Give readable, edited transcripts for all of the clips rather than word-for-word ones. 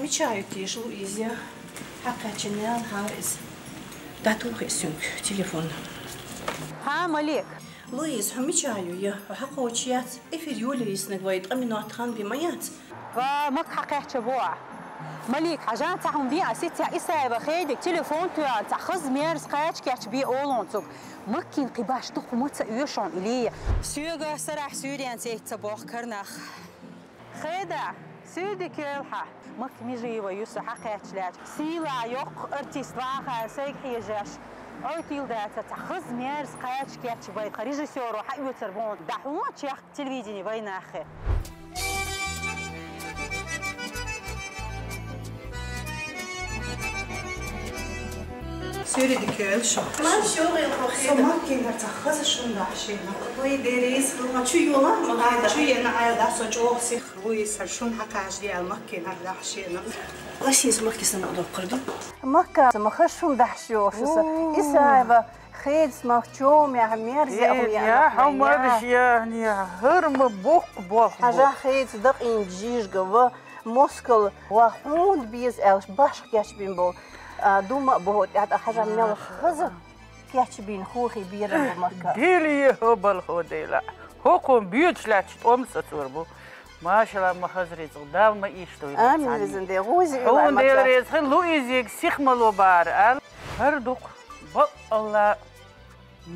Замечаю, тише, Луизия. حقا هاوز داتوخ اسمك تليفون ها ملك لويس حميشايو يا حقا وشيات افيديولي يسنك وايد امي نوتخان بميات مك حقا تشبوع ملك حاجان تاعهم بي اسيت اسا بخيدك تليفون تو تاخذ ميرس قاش كاتش بي اولونتك مكين قباش تخ مت يشون الي سيغا سرح سوريان تبوخ كرنخ خيدا سيدك يلحق مك ميجي ويوسف حقا تلاج سيلا يق ارتيس لاخر سيك حيجاش أوتيل داتا تأخذ ميرس قاش كاتش باي خريج سيورو حق يتربون دحوم تشيخ تلفزيوني باي ناخر سوري ديكال شو ما شغل خوخي ما كنا تأخذ شو نحشينا وي ديريس ما شو يولا ما هذا شو أنا عايز أسوي سيخ لويس شون حكى عجلي على مكة نحشينا غش يسمع كيس نقدر قردو مكة ما خشون دحشوا شو إسا خيد سمع شوم يا عمير يا حمر يعني هرم بوق حاجة خيد دق إنجيج جوا موسكل وحود بيز إلش باش كياش بينبو دوما بهود يعني حاجة من الخزر كياش بين خوخي بيرا بمكة ديلي هو بالهوديلا هو كمبيوتر لا تقوم ستوربو ما شاء الله ما خزري تقدر ما يشتوي آمين بزندي غوزي هون ديريز خل لويزيك سيخملو بار ال هردوق بالله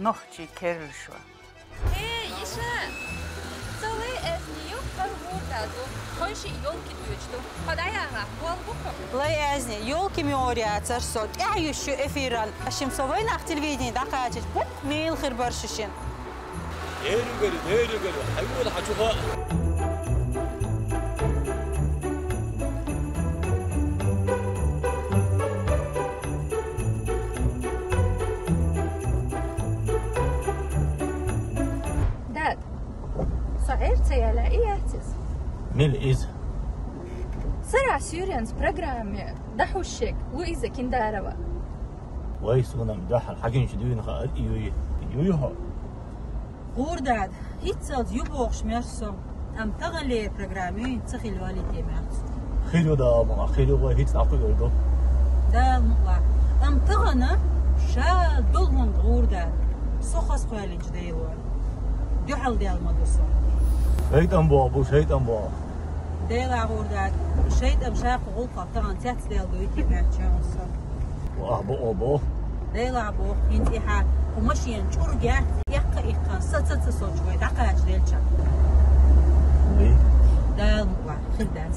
نخشي كيرل شو إيه يشا سوي أزنيو فرغوردادو خشي يولكي دوشتو خدايا والبوكو لا أزني يولكي ميوريا ترسوت أعيشو إفيران أشم سوينا أختي الفيديو دقاجج بوك ميل خير برششين ديري حيقول حشوفها صعيرتي إياتس ميل إيز سرع سيوريانس برنامج دحوشك لويزا كنداروا ويسونا مدحل حاجين شدوين خال يويها غورداد هيتسالز يبوغش ميرسو أم تغلي برنامج تخيل والدي ميرسو خيرو دا ما خيرو هيتس عقل يردو دا مطلع أم تغنى شا دولهم غورداد سخص خالي جديوان دحل ديال مدوسو شيطان بابو ديلا غورداد شيطان شاق غلطة طبعا تحت ديال دويتي بعد شانسو وأبو ديلا أبو انتي حال ومشيان شورجا يقا ست صوت دقاج ديلشا ليه؟ دا مطلع خدات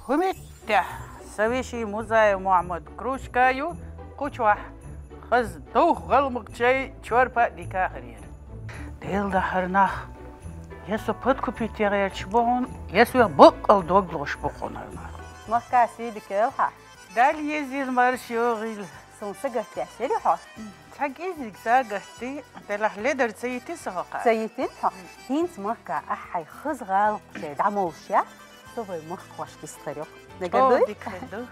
هميته سويشي موزاي محمد كروشكايو كوشواح خز دوخ غلمق شيء شوربا ديكا خرير ديل ده هرناخ يسو بدكو بيتيغير شبون يسو بقل دوغلوش بقون هرناخ مكا سيدك يلحق دال يزيد مرشيوغيل سنسقت تحسيري حق تحق إزيك ساقهتي دلح ليدر تسيتي سهقا سيتين حق هينت مكا أحي خز غالق شيء دعموشيا سوي مخ واش كيستريو نقدر ديكردو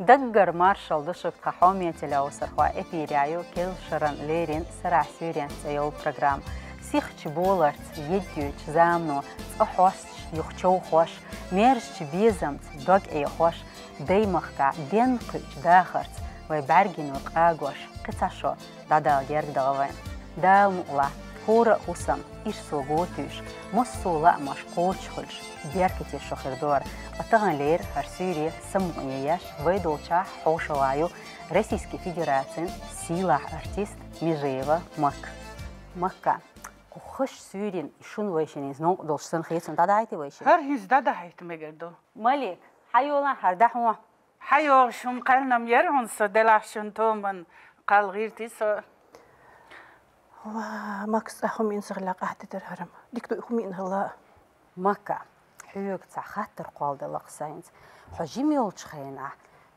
دقر مارشال دشك قحومية تلاوسر خوا إبيريايو كيل شرن ليرين سرع سوريان سيول برنامج سيخ تبولرت يديوش زامنو تأحوش يخشو خوش ميرش بيزمت دوغ أي خوش ديمخكا دينقش داخرت ويبرجن وقاقوش قطعشو دادا جيرك دغوين دال مقلا هورا حسام إيش سوغوتوش مصو لا مش قوتشخلش بيركتي شخردور وطغن لير هرسوري سموياش ويدولشا حوشوايو روسيسكي فيدراتين سيلاح ارتيست ميجيوا مكة وخش سوريين شون ويشينيز نو دولشتن خيسون دادا هايتي ويشين هر هيز دادا هايت ميجردو مالك حيولا هردحوا حيو شم قالنا ميرهن سدلاشن تومن قال غير تيسو وماكس أخو مين سغلاق أحد الهرم ديك أخو مين هلا مكة حيوك تاع خاطر قوال دلق ساينس حجيم يولش خينا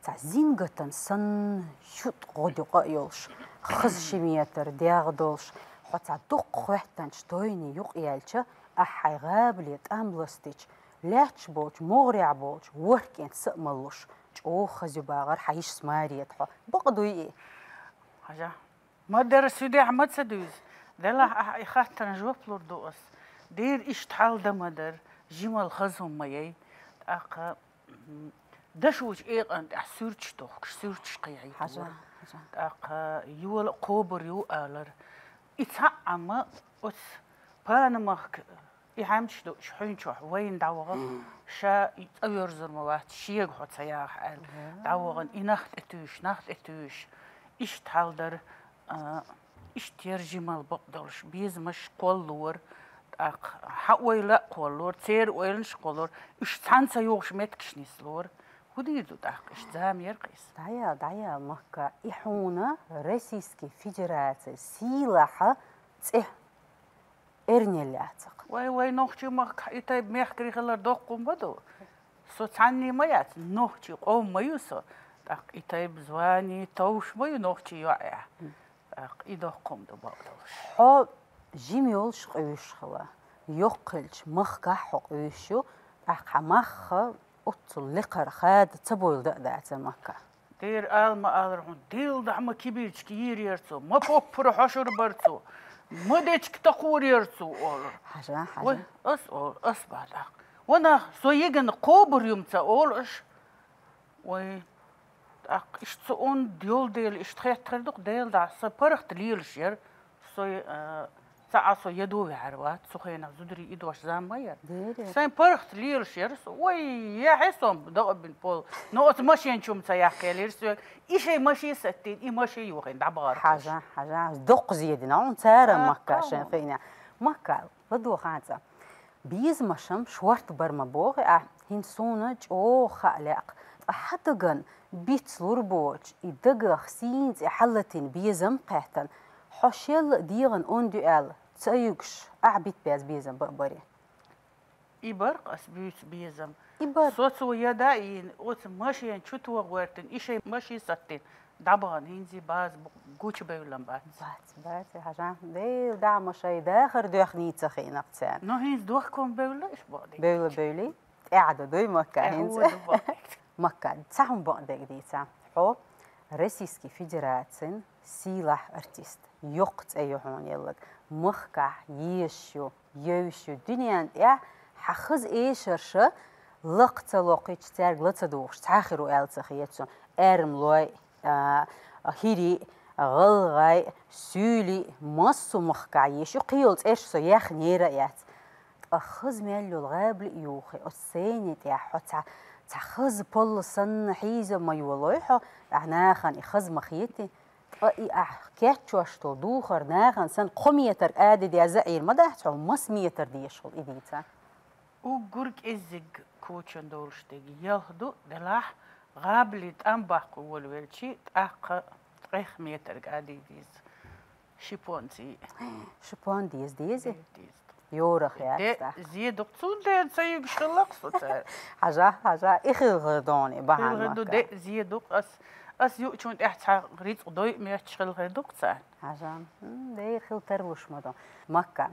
تاع زينغتن سن شوت غوديق يولش خز شميتر دياغدولش حتى دق خوحتن شتويني يوق يالشا أحي غابليت أمبلستيش لاتش بولش مغرع بولش وركين سأملوش جو خزي باغر حيش سماريت حو بقدو حاجة ما درس يدي أحمد سدوز دلا خاطر نجوب لوردوس دير إشتحال دمدر جمال خزهم مايي أق دشوش إيه أنت أحسورتش توك سورتش قيعي حاجة أق يول قوبر يو آلر إتعامة أس بانمك يحمش دو شحين شح وين دعوة شا يتأيرزر موات شيء حد سياح قال دعوة نخت اتوش إشتحال در إشتير جمال بقدرش بيز مش قولور حقوي لا قولور تير ويلنش قولور إشتانسا يوش متكش نسلور وديدو داق إشتام يرقيس دايا مكة إحونا رسيسكي فيدراتي سيلاحة تيه إرنيلاتق واي نوختي مك إتاي ميحكري خلر دوقكم بدو سو تعني ميات نوختي قوم ميوسو داق إتاي بزواني توش ميو نوختي يوعيا داق إدوقكم دو بقدوش حو جيميولش قويش خلا يقلش مخكا حقويشو داق مخا أطل لقر خاد تبول دقدات مكة دير ما أدرون ديل دعم كبيرش كيير يرسو ما بوبر حشر برسو ما ديتك تقور يرسو حاجة أس بعدك وانا سويجن قوبر يوم تقولش و اشتسون ديل اشتخيت تردق ديل دع سبرخت ليلش ير سوي ساعة يدوي عروات سخينا زدري إدوش زامير سين برخت ليلش يرس وي يا حسهم دق بالبول نقط ماشي نشوم سياح ليرس إشي ماشي ستين إي ماشي يوغين دعبار حاجة دق زيادنا ونتارا مكة عشان فينا مكة بدو خانسة بيز مشم شورت برما بوغي هنسونا جو خالق أحدقن بيت لوربوش إدقخ سينز حلتين بيزم قهتن حشيل ديغن اون دوال تسيوكش أعبيت بيزم بقبري إبرق أسبيت بيزم إبر صوتو يداين أوت ماشي شتوا غورتن إشي ماشي ستين دبغن هنزي باز قوش بيولن بات حاجة دي دعم شي داخر دوخ نيت خينا قتان نو هنز دوخكم بيولا إيش بقدي بيولي قاعدة دوي مكة هنز مكة تساهم بقدك ديتا حو رسيسكي فيدراتين سيلاح ارتيست يقت ايهون يلك مخكح يشو دنيا يا حخز ايشرش لقت لقيت تارج لتصدوش تاخرو التخيتسون ارم لوي هيري غلغاي سولي مصو مخكع يشو قيلت ايش سو يخنيرا يات اخز مالو الغابل يوخي السينيت يا حتا تخز بول سن حيزة ما يولويحو اعناخن اخز مخيتي كاتشوشتو دوخر ناخن سن قميتر آدي دي زعير ما داحتو مسميتر دي يشغل إديتا وقرق إزيق كوتشن دورشتاقي يلهدو دلاح غابلت أنباق والوالشي تأق غيخ ميتر آدي ديز شيبونتي شيبون ديزي يورخ يا زيدو قصون دي تسيق شغلق حاجة إخي غدوني بحان غدو دي زيدو أس يوتشون إحتى غريت قضوي ميتشغل غدوك تسان حاجة دي خيل تروش مدو مكة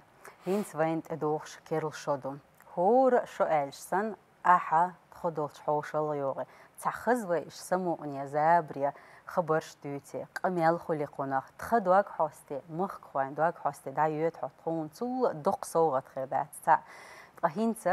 هينس وينت أدوخش كيرل شدو هور شو سن أحا تخدولش حوش الله يوغي تخز ويش سمو أنيا زابريا خبرش دوتي قميال خولي قناخ تخدواك حوستي مخ خوان دواك حوستي دايوت حطون تو دق صوغت خيدات تا هينس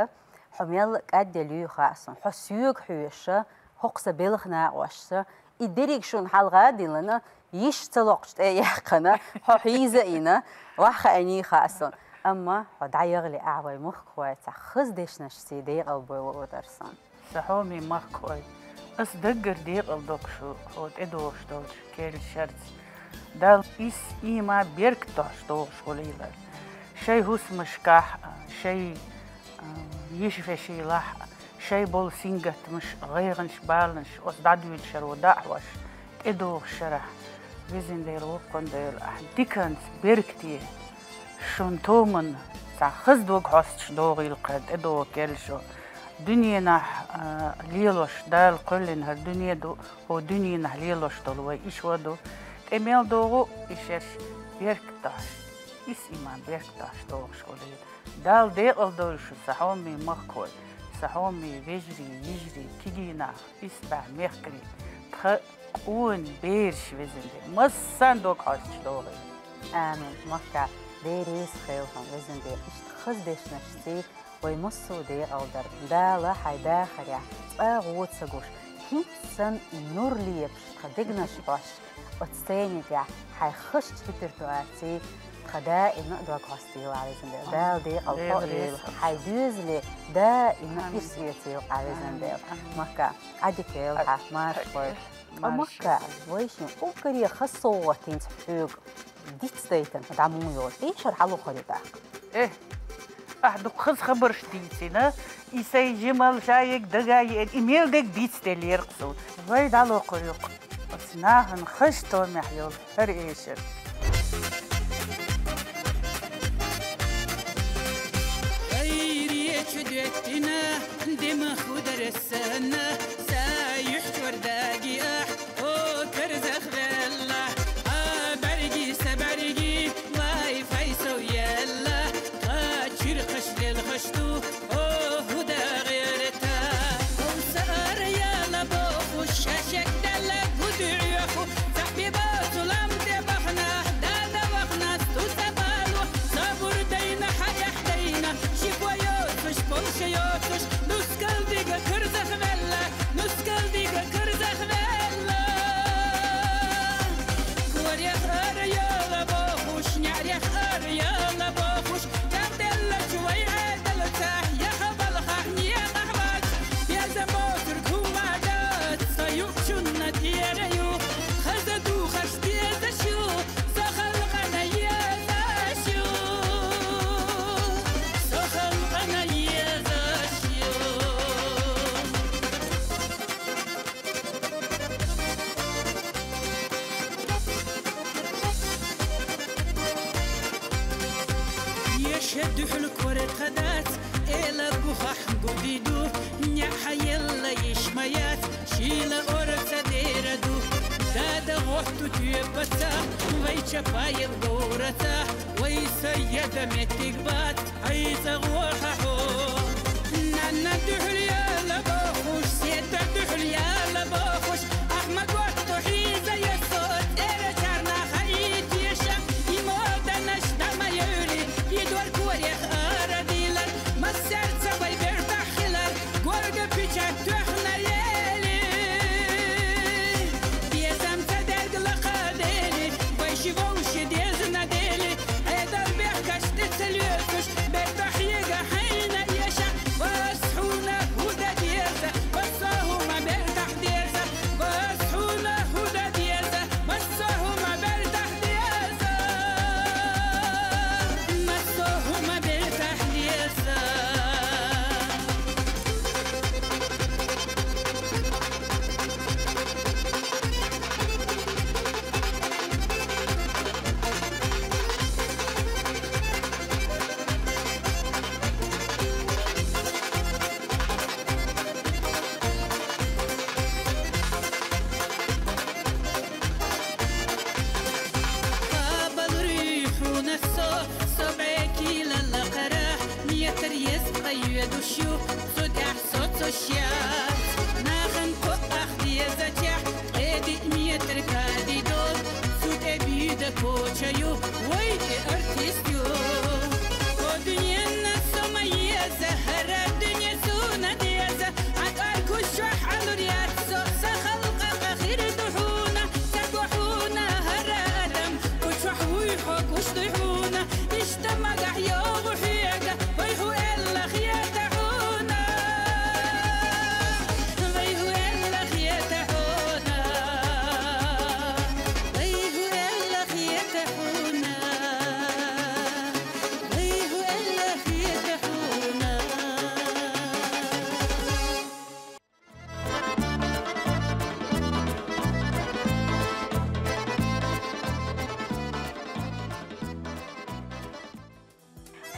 حميال قد ليو خاصن حسيوك حيوشة حقس بلغنا وشة إدريك شون حال غادي لنا يشتلقشت يحقنا حيزة إنا وحقني خاصن أما حدعي يغلي أعوي مخكوي تخز ديش نشتي ديق البوي ودرسان سحومي مخكوي أس دقر ديق الدوكشو خود إدوش دوش كيل شرط دال إس إيما بيركتوش دوش وليلا شي هوس مشكاح شي يشفي شي لح شي بول سينجت مش غيرنش بالنش أس دعدوين شرو دعوش إدوش شرح وزن دير وقن دير ديكنت بيركتي شون تومن سخز دوغ هستش دوغي القد ادو كيلشو دنيا نح ليلوش دال قلن هالدنيا دو هو دنيا نح ليلوش دولوي إيش ودو تميل دوغو إيشش بيركتاش إيش إيمان بيركتاش دوغ شغلي دال ديل دولشو سحومي مخكوي سحومي بيجري يجري كيجينا إسبع ميخكري تخون بيرش وزندي مسان دوغ هستش دوغي آمين مكة ديريس خيوهم وزندي إشتخز ديش نشتي ويمصو دي أودر دالا حيدا خريع تقاغوت سقوش هيتسن نور ليبش تخدقنا شباش وتستيني ديع حيخشت هترتواتي تخدا إنو دوغ هستيو على زندي دال دي القائل حيدوزلي دا إنو إرسيتيو على زندي مكة عدكيو حمار خوي مكة ويشن أوكري خصوتين تحوق ديت ستيتن دعمو يول إيش الحلو خريطة إيه أحد خز خبر شديتنا إيساي جمال شايك دقايق إيميل ديك ديت ستيلي يرقصو ويد على قريق أصناهن خشتو محيول فرقيشر غيري شدوتنا دم خدر السنة سايح ورداقي أو كرزخ بالله برقي سبرقي واي فايسو يلا قاتشير خش للخشتو هدا غيرتا وصار يلا بوخو الشاشك دلك ودعيخو صاحبي باتو لم تبخنا دادا بخنا ستوسبالو صبر دينا حيح دينا شكوى يوتش بلش يوتش نسكال ديقا كرزخ بلا نسكال ديقا كرزخ بلا كوريخ يلا بوخوش نعريخ يلا بوخوش تبدل شوي عدل يا خبل خحني يا محمد يا زموتر كوما دات سيوكشن ديريو خزدو خشتي زشو سخلقنا يا زشو سخلقنا يا زشو يشد حلك ورد خدات إلا بوخح قديدو نيحا يلا يشميات شيلا أورتا ديردو دادا غوحتو تيبتا ويشا بايل غورتا ويسيدا متقبات عيسا غوحا حو نانا دحل يالا بوخوش سيدا دحل يالا بوخوش أحمد وقتو حيزا يسود إيرا جارنا خايت يشا يمودا نشتا ما يولي يدور كوريخ أراديلر ما السرسة ويبرتاح خلال قورد بيشاك تحنا ليلي بيزم تدرق لقاديلي ويشي غوشي ديزنا ديلي هيدا البيح كشت تسليوكش برتاح يقا حينا يشا واسحونا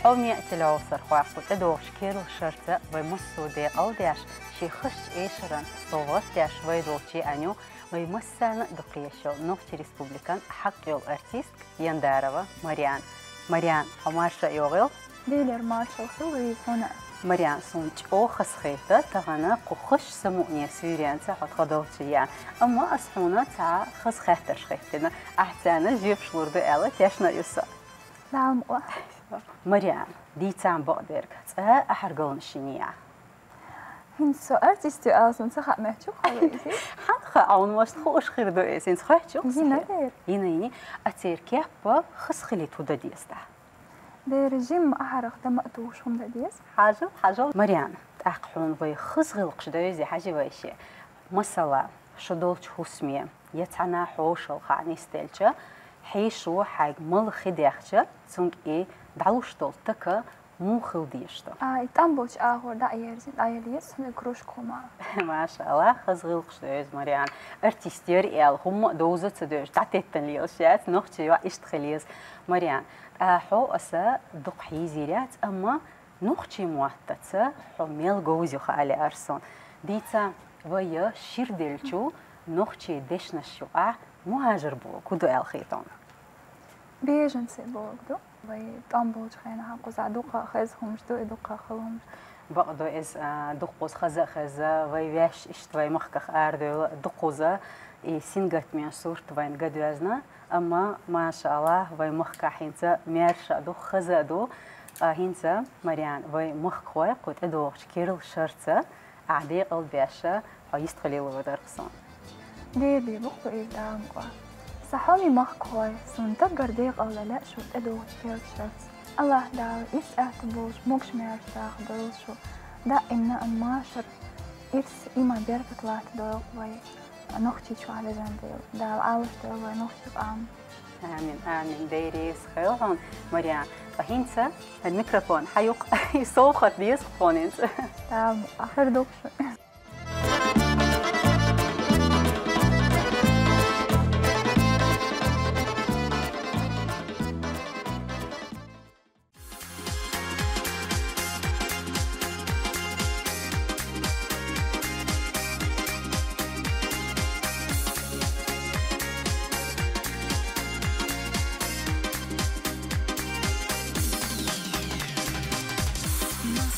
تحومي تلوصر خواقو تدوش كيلو شرطة ويمسو دي قلديش شي خش إيشرن صوغش ديش ويدوشي أنيو ويمسان دقيشو نوفتي ريسبوبليكان حق يول أرتيست ينداروا مريان حمارشا يوغيل ديلر مارشال خلوي هنا مريان سونج أو خسخيطة تغنى قخش سمونية سوريان تاعت غدوتي يعني أما أسحونا تاع خسخيطة شخيطنا أحتانا جيب شلوردو ألا تيشنا يسا نعم مريان دي تاع بقدرك تاع أحرقون الشنيع هنسو أرتيستو ألسون تخاق مهجو خلويسي حنخا عون واش تخوش خير دو إيسين تخوشو هنا دير ينيني أتير كيبا خسخلي تودا ديستا دير جيم أحرق دمقتوش هم ديس حاجة مريان تأقحون وي خسغل قشدوزي حاجة ويشي مثلا شدولش حسمية يتعنا حوش الخاني ستيلشا حيشو حاج مل خديخشا سونك إيه دعوش دولتك مو خلديشتا يتنبوش آخر دا يرزين دا يليس هم كروش كوما ما شاء الله خسغل قشدوز مريان ارتيستير إيال هم دوزة تدوش دعتيتن ليلشات نوختي واشتخليز مريان حو أسا دق حيزيرات أما نوختي مواتتا حو ميل جوزيو خالي أرسون ديتا ويا شير ديلشو نوختي ديشنا الشوقع مهاجر بو كدو الخيطون بيجن سيبوغدو ويتنبوش خينا هاقو زعدوقا خيزهم جدو إدوقا خلهم بقدو إز دقوز خزا ويواش اشتوي مخكخ آردو دقوزا سنجت ميان صورت وين قدوازنا أما ما شاء الله وي مخكا حينتا ميرشا دو خزا دو هينتا مريان وي مخكوي قد إدوغش كيرل شرطة عدي قلبياشا يستخلي ودرقصون دي بقدو إيه دامقوا صحومي مخكوي سنتقر ديق أولا لا شو إدوغش كيرل شرطة الله داو إس أعتبوش موكش ميرشا خبرشو دا إمنا أنماشر إرس إما بيرفت وات دوغ وي نختي شو على جنبي دا عاوش دوغ وي نختي قام آمين ديريس خيرون مريان فهينتا الميكروفون حيوق يصوخت ديس خفونينت دا آخر دوغ شو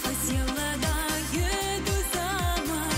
Хотела да еду сама.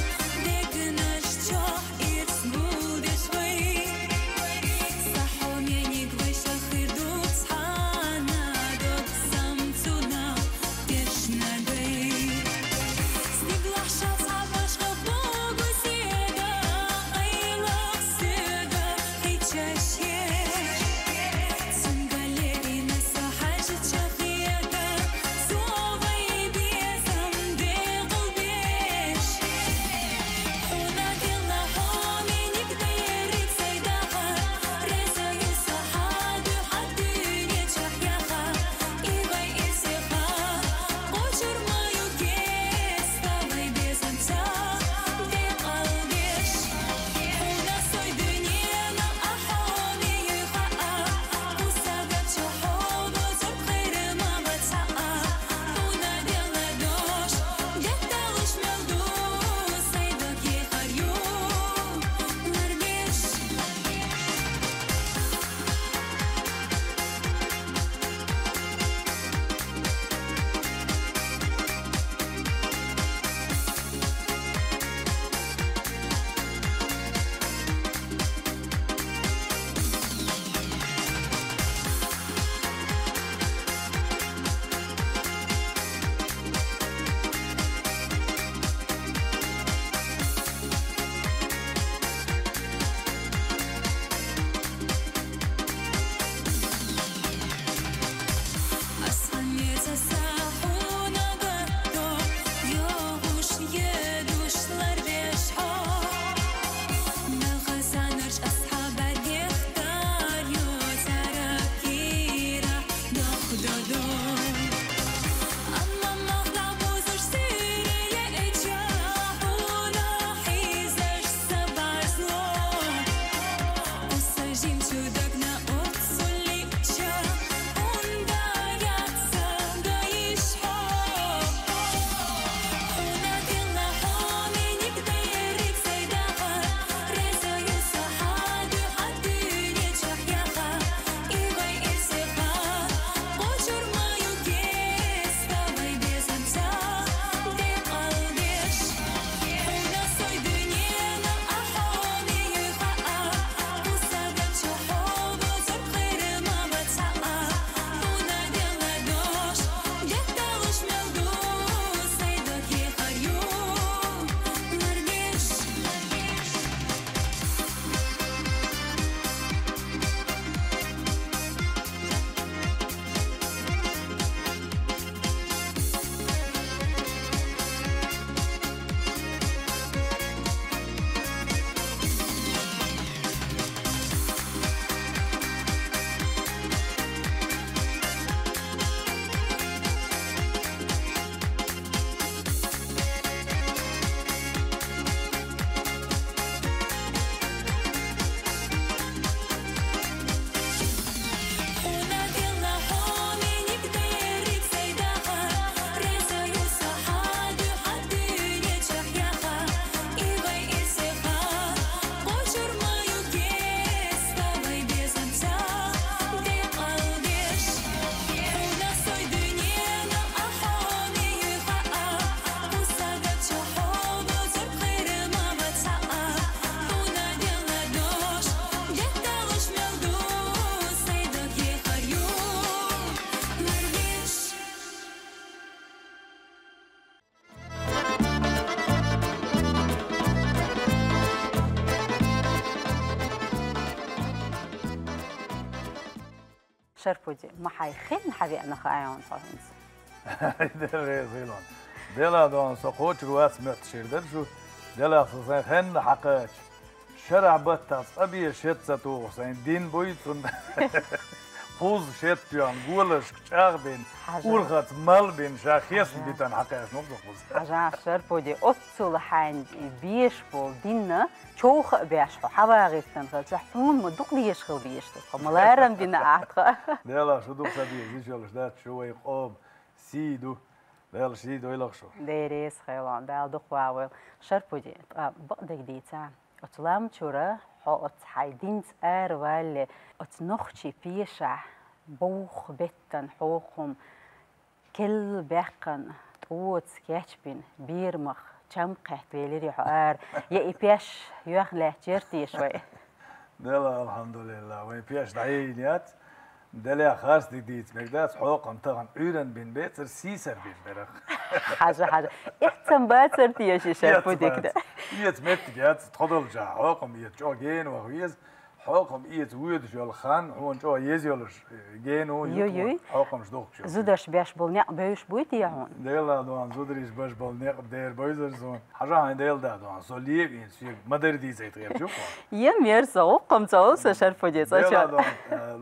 شربودي ما حيخين حبي أنا خايون فهمت دل زيلون دل دون سقوط روات مرت شيردر شو دل خن حقاش شرع بتاس أبي شت ستو حسين دين بويتون فوز شت بيان قولش كشاغ بين ورغت مال بين شاخيس بيتن حقاش نقطة فوز حاجة شربودي أتصل حين بيش بول دينا شوخ بيشحو حواغيس تنخل شحون مدوق بيشخل بيشتو ملارم دينا أعتقى دل شو دوق سبيه زي شو لشدات شو يقوم سيدو دل سيدو يلقشو ديريس خيلان دال دقواويل شربودي بقدك ديتا أتلام تورا حو أتحيدينت والي أتنخشي بيشا بوخ بيتن حوخم كل بيقن توت كيتشبين بيرمخ شمقه بيليري حوار يأي بيش يوخله جيرتي شوي دل الحمد لله وين بيش دعينيات دل خاص ديت مقداس حوقم طبعا عيرن بين بيتر سيسر بين برخ حاجة احتم باتر تيشي شربودي كده متجات تخضل جا حوقم جو جين وغيز حوقم ويد جو الخان هون جو يزيولش جينو يو حوقم شدوق شو زودش بيش بولنيق بيش بويتي يا هون ديل دوان زودريش باش بولنيق بدير بويزر زون حاجة هاي ديل دوان سوليب إن سيك مدر دي زيت غير شوف يم يرسو قم توس شربودي ديل دوان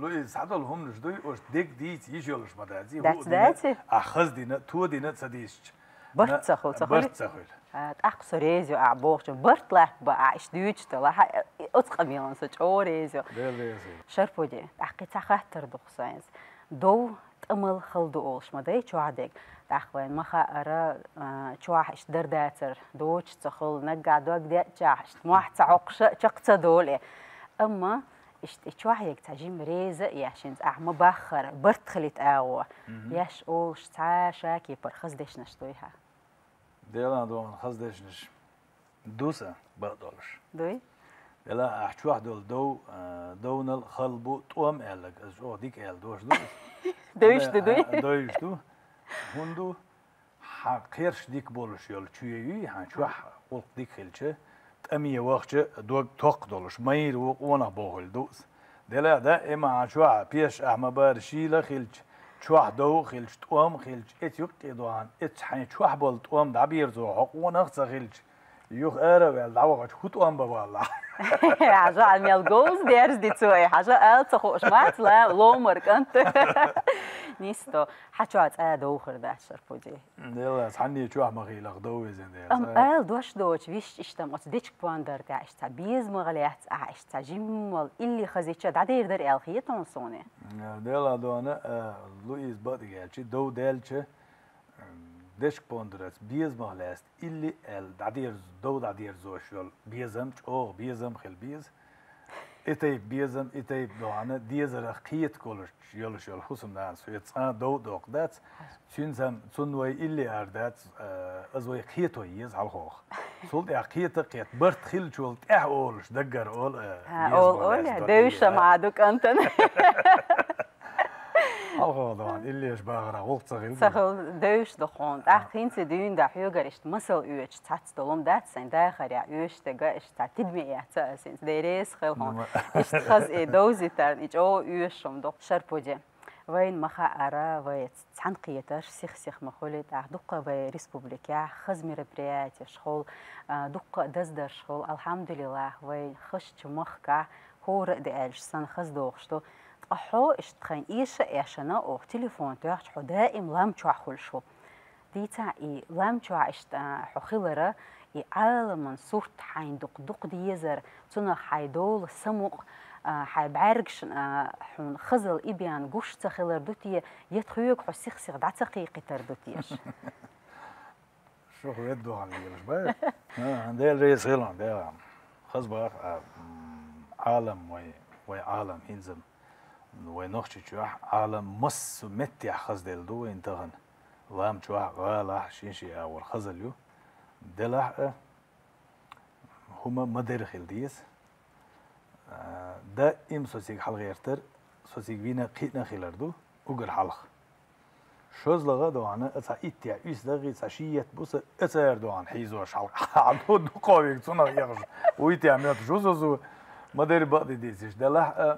لويس حدل هم نجدوي وش ديك ديت يجيولش مدازي داتي أخذ دينا تو دينا تسديش برتسخل برتسخل أقصى ريزيو أعبوش برتلك بقى إشتويتش تلا أتقم يلان سج أو ريزيو شربودي أحكي تخاطر دخساينز دو تأمل خل دوش ما ده شو عدك تأخوين ما خا شواح إش درداتر دوش تخل نقع دوق ده شاحش ما تعقش شقت دولة أما شواح يك تجيم ريزة ياشينز أعم بخر برتخلت أوه ياش أوش تعاشا كي برخص ديش نشتويها ديلا دوان خزدش نش دوسة بقدرش دوي ديلا أحكي واحد دون الخلبو توم قالك أو ديك قال دوش دو دويش دوي دويش دو هندو حقيرش ديك بولش يول تشويي هنشوح قلت ديك خلشة تأمية وقت دوق توق دولش ماير وانا بوهل دوس ديلا دا إما عشوح بيش أحمى بارشيلة خلش شوح دو خلش توم خلش اتيوك دوان اتحين شوح بول توم دعبير زو حق ونخص خلش يوخ أرى دعوة خد توم بوالله حاجة عن يلجوز ديرز دي تسوي حاجة قال تخوش مات لا لومر كنت نيستو حشوات دوخر ده شربودي ديلا تحني شوح مخيلق دوي زين ديلا قال دوش دوش ويش اشتم اتديش باندر ده اشتا بيز مغليات اشتا جيم اللي خزيتش دعدير در الخيط صوني ديلا دوانا لويس بادي قالش دو دالش ديش باندرس بيز مغلاست اللي دعدير دو دعدير زوشول بيزم بيزم خل بيز اتي بيزم اتي دوانا ديزر خيط كولش يولش يول حسم دان سويت دو دوق دات سينزم سنوي اللي اردات ازوي خيطو يز على خوخ سولت خيط قيت برت خل شول اولش دقر اول دوشه مع دوك انت طبعا اللي اش باغرا وقت صغير صغير دوش دخون داخين سدين دا حيوغرشت مسل يوش تاتس دلوم دات سين داخر يا يوش تگا اش تدمي يا تاسين ديريس خلهم اش خز دوزي تر اجو يوشم دو شربوجي وين مخا ارا ويت تنقيتش سيخ مخولت دقه و ريسبوبليكا خزمي ربريات شغل دقه دزدر شغل الحمد لله وين خشت مخكا هور دالش سن خز دوغشتو أحو إشتخين إيش إيشنا أو تليفون تيجي حو دائم لام تشوا خلشوا ديتا إي لام تشوا إشت حو خلرة إي عالم صورت حين دق ديزر تنا حيدول سمق حي بعرقش حون خزل إبيان جوش تخلر دوتي يتخيق حو سيخ دعتقي قتر دوتيش شو هو يدو عن يلش باي ده الرئيس غيلان ده خزبار عالم وي عالم هنزم ونخشي شوح عالم مس متي خز دلدو انتهن لام شوح غالا شينشي او الخزليو دلح هما مدير خلديس دا ام سوسيك حل غيرتر سوسيك بينا قيتنا خيلردو اوغر حلق شوز لغا دوانا اتا ايتيا يس دغي ساشيت بوس اتا اردوان حيزوش حلق عدو دو قوي تسونا يغش ويتيا ميات جوزو مدير بقدي ديسش دلح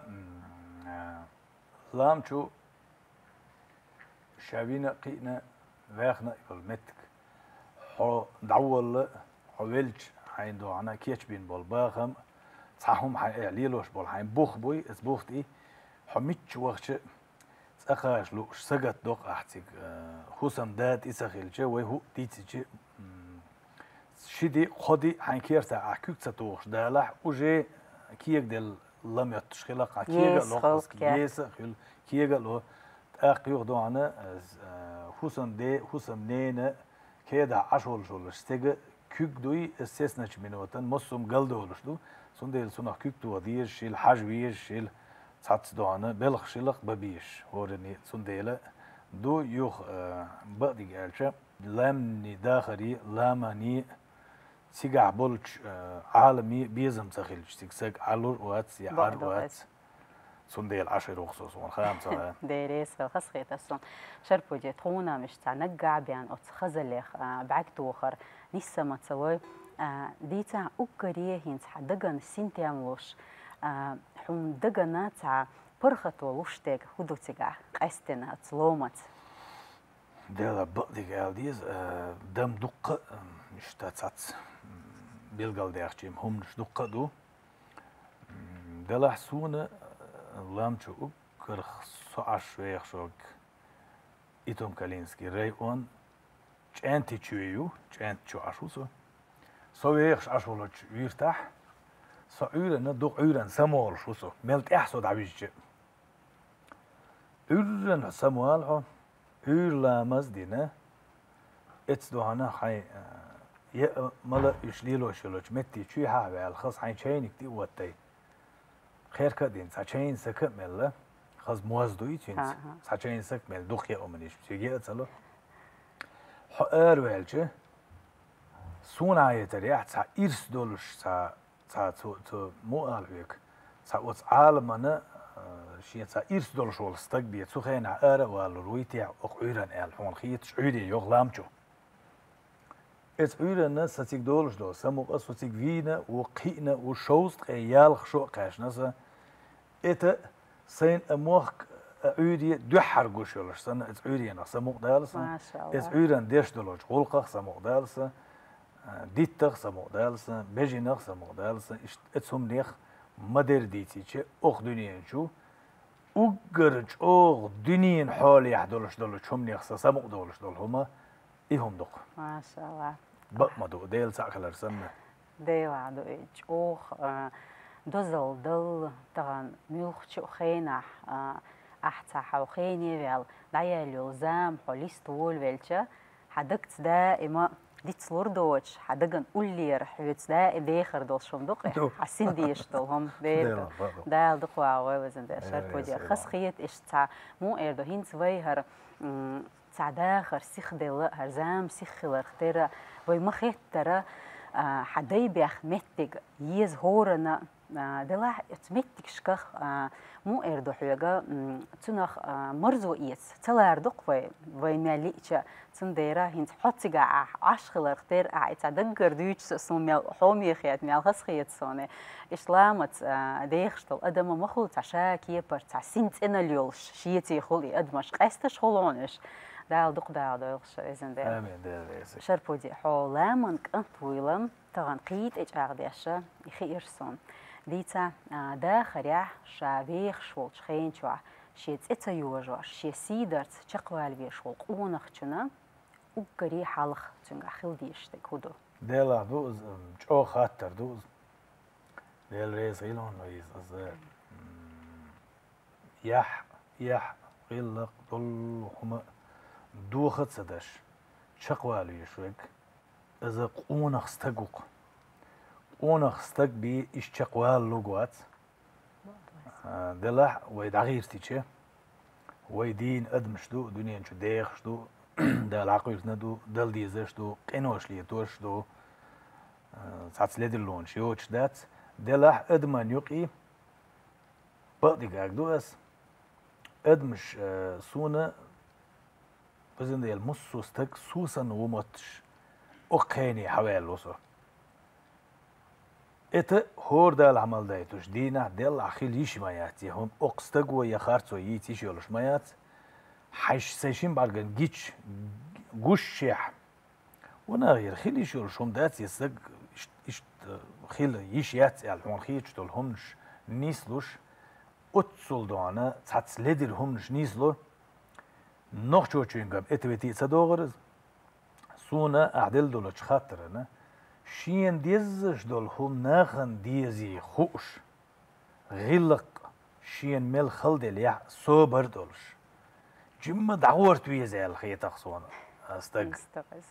لام شو شابينا قينا واخنا بالمتك حو دعول حوالج عندو عنا كيش بين بالباخم صحهم حيعليلوش بول حين بوخ بوي اس بوخت ايه حميتش وقش سأخاش لو سجت دوق أحتك خصم داد إسخيل جا وهو ديتج شدي خدي حين كيرتا أحكيك تتوخش دالح وجي كيك دل لم يتشخلق كيك لو يس خل كيك لو أخيوخ دوانا خصم دي خصم نينا كيدا عشول شول استجا كيك دوي استثناش منوتن مصم قلدولش دو سندل سنة كيك دو دير شيل حجويش شيل صات دوانا بلخ شلق ببيش هورني سنديلا دو يوخ بقدي قالشا لامني داخري لامني سيقع بولش عالمي بيزم تخيلش تكسك علور واتس يا عار واتس سنديل 10 وخصوص وخامسة ديريس خسخيت الصن شربو جيت خونا مش تنقع بيان أو تخزلخ بعك توخر نسا ما تسوي ديتا أكريه هنس حدقن سنتياملوش حون دقنا تاع برخت ولوشتك هدوتيغا قاستنا تلومت ديلا بقدي قال ديز دم دقة مش تاتسات بيلقال ديخشيم هم مش دقة دو ديلا حسونة لامشو أكرخ صعش ويخشوك إتوم كالينسكي ريون جانتي تشويو جانت شو عشوسو سويخش عشولوش يرتاح سأيرنا دوق أيرن سمول شوسو ملت إحسود عبيش أيرن سموال هو أيرلا مزدنا اتدوهنا حي يا ملا يشليلو شلوش متي شو حاجة الخاص حين شينك دي واتي خير كدين ساچين سكمل خاص موازدو يتشين ساچين سكمل دوخ يا أمنيش بتيجي أتصلو حقر ويلش سونا يتريح سا إرس دولش سا تو مو ألويك سأوت عالمنا شيء سا إرس دول شغل استقبيت سخين عارة والرويتي أقعيرن الحون خيط عيدي يغلامشو عيرن ستيك دولش دول سمو قصوتيك فينا وقينا وشوست قيال خشو قاش نسا إتا سين أموخ عيدي دوحر قوشولش سنة عيدي سمو دالسا ما شاء الله عيرن ديش دولش غلقة سمو دالسا ديتخ سمو دالسا بيجينخ سمو دالسا اتسهم نيخ مدر ديتيچه اوخ دنيان شو اوغرج اوغ دنيان حال يحدولش دولش هم نيخ سمو دولش دول هما ايهم دوق ما شاء الله بق مدو ديل ساكلر سنة ديل عدو ايج اوخ دوزل دل تغن ميوخ شو خينح احتا حوخيني ويل داياليو زام حوليستول ويلچه حدكت دائما ديت سلوردوش حدقن أولير حيوت دا داخر دول شمدق حسين ديش دولهم دير دا دقوا عوازن دا شربودي خاص خيط إيش تاع مو إردو هين سويهر تاع داخر سيخ دل هرزام سيخ لرختيرا وي مخيت ترى حداي بيخ متك يز هورنا دلا تمتك شكخ مو إردو حيوغا تنخ مرزو إيس تلاردق وي ماليتشا تنديرا هنت حطيقا عشخلر اختير تعدقر دويتش سوميال حومي خيات ميال خس خيات سوني إسلامت ديخشتل أدم مخلو تعشا كيبر تع سنت إنا اليولش شيتي خولي أدمش قاستش خولونش دال دق دال دالش إذن دال آمين دال شربودي حولا من كنت ويلم تغن قيد إج أغديشا يخي إرسون ديتا داخريا شابيخ شولش خين شوع شيت إتا يوجوش شي سيدرت تقوال بيشول قونخ چنا وقري حالخ تنغا خيل ديشتك هدو ديلا دوز جو خاطر دوز ديل ريس غيلون ريس از يح غيلق دول هما دوخت سدش تقوال بيشوك از قونخ ستقوق قونخ ستق بي إش تقوال لوغوات دلح ويدعغير تيجي ويدين أدمش دو دنيا شو ديخش دو دل عقير ندو دل ديزش دو قنوش ليتوش دو ساعات ليدلون شيوش دات دلح أدمان يقي بقدي قاك دو اس أدمش سونا بزن ديال مصو ستك سوسن ومتش أقيني حوال وصو إتا هور ده العمل ده توش دينا دل أخيل يش مايات هم أقصتقوا يخارتو يتيش يولش مايات حش سيشين بعدين جيتش جوشيح ونا غير خيل يش يولش هم دات يسق إشت خيل يش يات الحون خيتش دول همش نيسلوش أتصل دانا تحت لدر همش نيسلو نخ شو تشينجاب إتويتي صدوغرز سونا أعدل دولش خاطرنا شين ديزش دول هم ناخن ديزي خوش غلق شين مل خلد اليع صوبر دولش جمع دعورت ويزي الخيط أخصونا أستق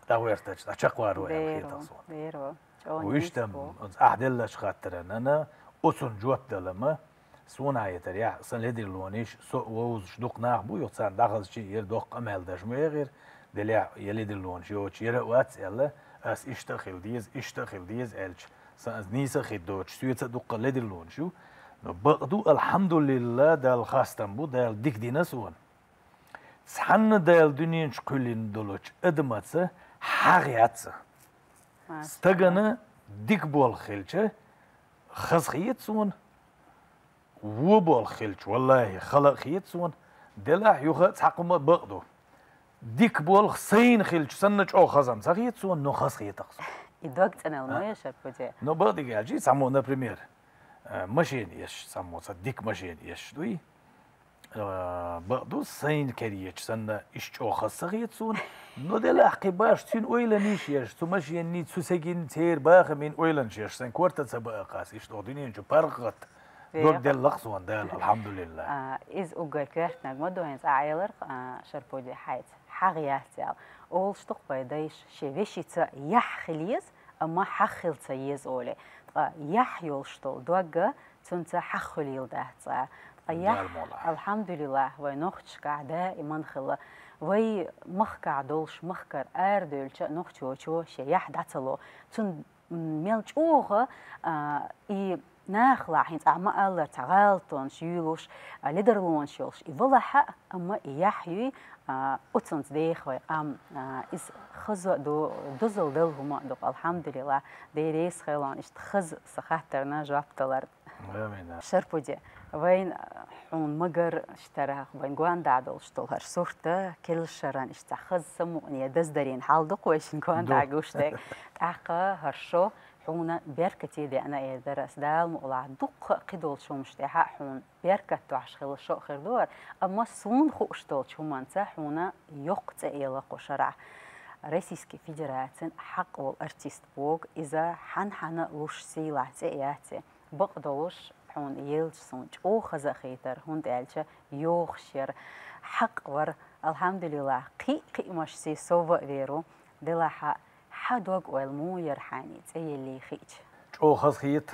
دعورتش أشقوار ويا الخيط أخصونا ويشتم أعدلش خاطرنا أنا أصن جوت دلما سونا يتريع سن لدي اللونيش سو ووز شدوق ناخبو يوتسان داخل شي يردوق أمال داش ميغير دليع يلدي اللون شيوش يرقوات يلا أس اشتغل ديز ألش سأز نيسا خدوش سويت دوق لدي اللون شو بقدو الحمد لله دال خاستن بو دال ديك دينا سوان سحن دال دنينش كلين دولوش ادماتسا حاغياتسا استغنا ديك بول خلچه خزخيت سوان وبول خلچ والله خلق خيت سوان دلع يوخت حقما بقدو ديك بول خسين خلچ سنج او خزم سخيت سوان نو خز خيت اقصو يدوقت أنا الموية شربوجي نو بقدي جالجي سامو نبريمير ماشين يش سامو ديك ماشين يش دوي بقدو سين كريش سنة إيش او خز سخيت سوان نو دلع قباش تين اويلانيش يش تو ماشين نيت سوسجين تير باخ من اويلانش يش سن كورتا سبا قاس إيش توديني جو برغت دول دل لقصوان دل الحمد لله إز أوجا كرت نجمدو هنز عيلر شربوجي حيت حغياتيال أول شتوق بيدايش شيفيشي تا يح خليز أما حخل تيز أولي يح يولشتول دوغا تنتا حخليل دهتا يح الحمد لله ونوختشكا دائما خلا وي مخكع دولش مخكر أردولش نوختشو شي يح داتلو تن ميلش أوغا إي ناخلع هنت أما الله تعالتون شيلوش لدرلون شيلش يفلح أما يحيي أتنت ديخوي إس خز دوزل دلهما دو الحمد لله ديريس خيلان إشت خز سخاترنا جابتلر شربودي وين حون مجر اشتراه وين قوان دعدل شتولهر صورته كل شران اشت خز سموني دزدرين حالدق ويشن قوان دعقوشتك تعقى هرشو حونا بيركتي دي أنا درس دال مقلع دق قدول شو مشتاحة حون بيركتو عشخيل شو خردور أما سون خوشتول شو منسا حونا يقت إلى قشرع رئيسكي فيدراتين حق والارتيست بوغ إذا حنا لوش سيلع تأياتي بقدوش حون يلج سونج أو خزخيتر هون دالشة يوخشير حق ور الحمد لله قي مش سي سوفا فيرو دلها حدوق والمو يرحاني تي اللي خيج او خزخيت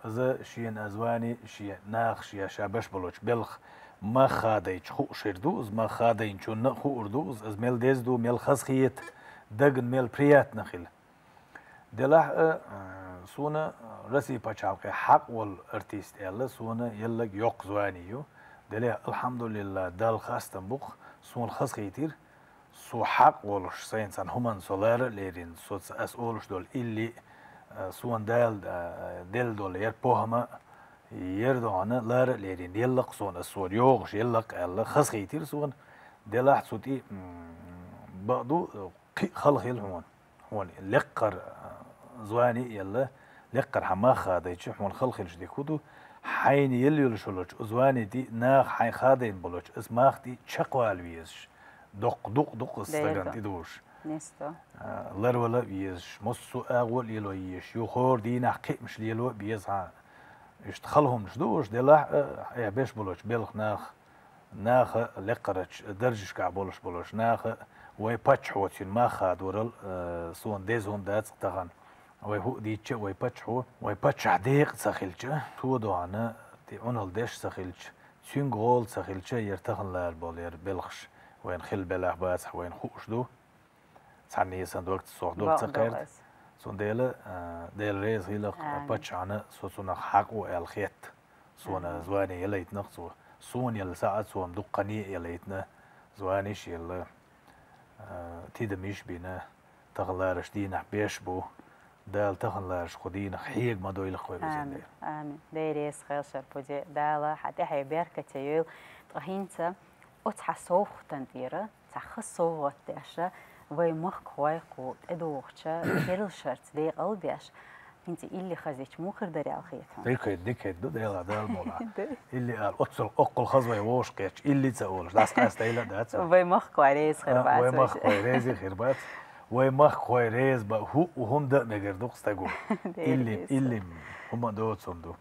ز شين ازواني شي ناخ شي شابش بلوش بلخ ما خاديش خو شردوز ما خادين شون خو اردوز از ميل ديزدو ميل خزخيت دغن ميل بريات نخيل دلح سونا رسي بچالقي حق والارتيست يلا سونا يلا يوق زوانيو دلح الحمد لله دال خاستن بوخ سون خزخيتير سو حق ولش سينسان همان سولار ليرين سوتس اس اولش دول اللي سوان دل دول ير بوهما يردوانا لار ليرين يلق سون السور يوغش يلق يلا خزخيتير سون دلاح سوتي بعضو خلخيل هون لقر زواني يلا لقر حما خاديش هون خلخيل شدي كودو حين يلي يلشولش زواني دي ناخ حين خادين بلوش اسماخ دي تشقوال ويزش دق استغنت دوش نستو لر ولا بيش مصو اول يلو يش يخور دي نحقي مش يلو بيزها يشتخلهم شدوش دلا يا باش بلوش بلخ ناخ لقرش درجش كعبولش بلوش ناخ وي باتش حوتين ما خاد ورل سون ديزون دات تغن وي هو ديتش وي باتش هو وي باتش عديق سخيلش تو دوانا دي اونل ديش سخيلش تين غول سخيلش يرتخن لار بولير بلخش وين خل بلاح باس وين خوش دو ثاني صندوق صندوق تقير سون ديل ريز هيلق باتش عنا سونا حق والخيت سونا زواني يلا يتنقصو سون يلا ساعات سون دقني يلا يتنا زوانيش يلا تيدميش بينا تغلارش دينا بيش بو دال تخنلاش خدين خيق ما دويل خوي آمين آمين ديريس خير شربودي دالا حتى هي بيركة تيول تهينتا وتحسوخ تنديرة تخصوغ تاشا وي مخ خوي قود ادوغشا كيرل شرط دي قلبيش انت اللي خزيت مو خردري الخيتهم ديك دو ديلا دال مولا اللي قال اتصل اقل خزوي ووش قيتش اللي تقولش داس قاستيلا دات وي مخ كويس خربات وي مخ كويس خربات وي مخ كويس با هو وهم ده مجردوق استاغو اللي هم دوت صندوق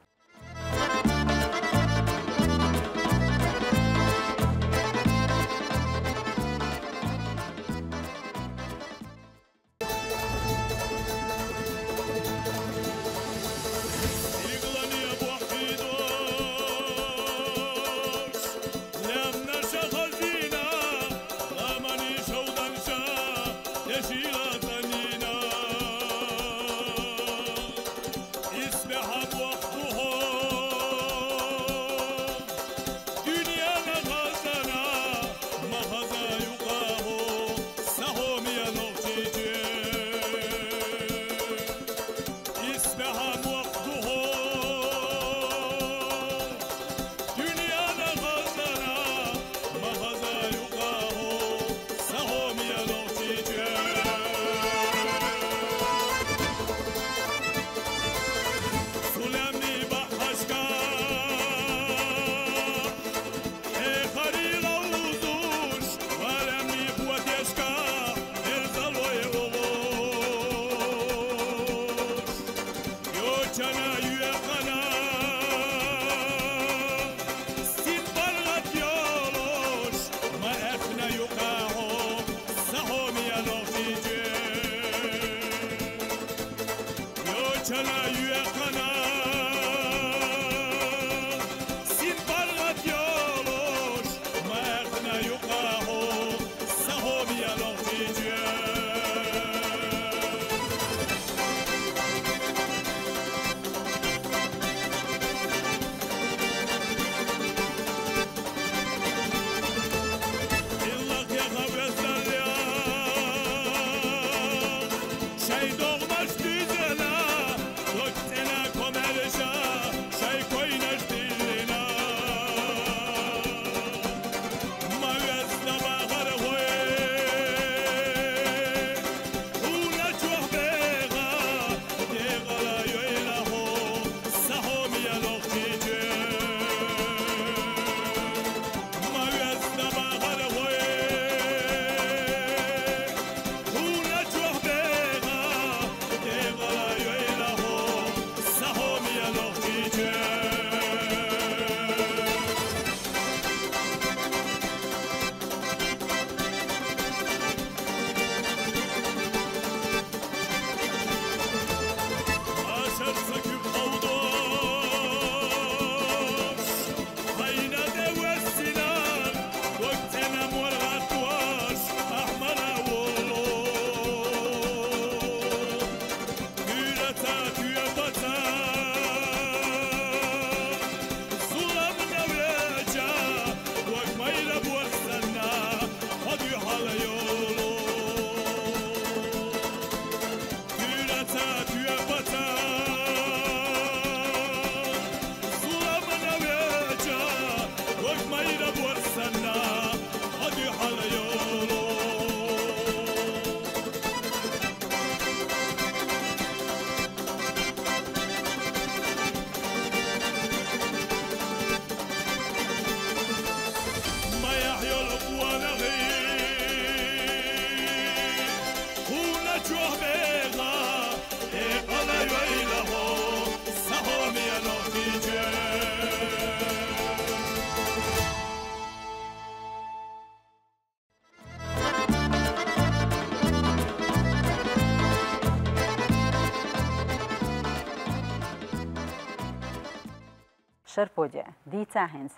شربودي دي تاهنز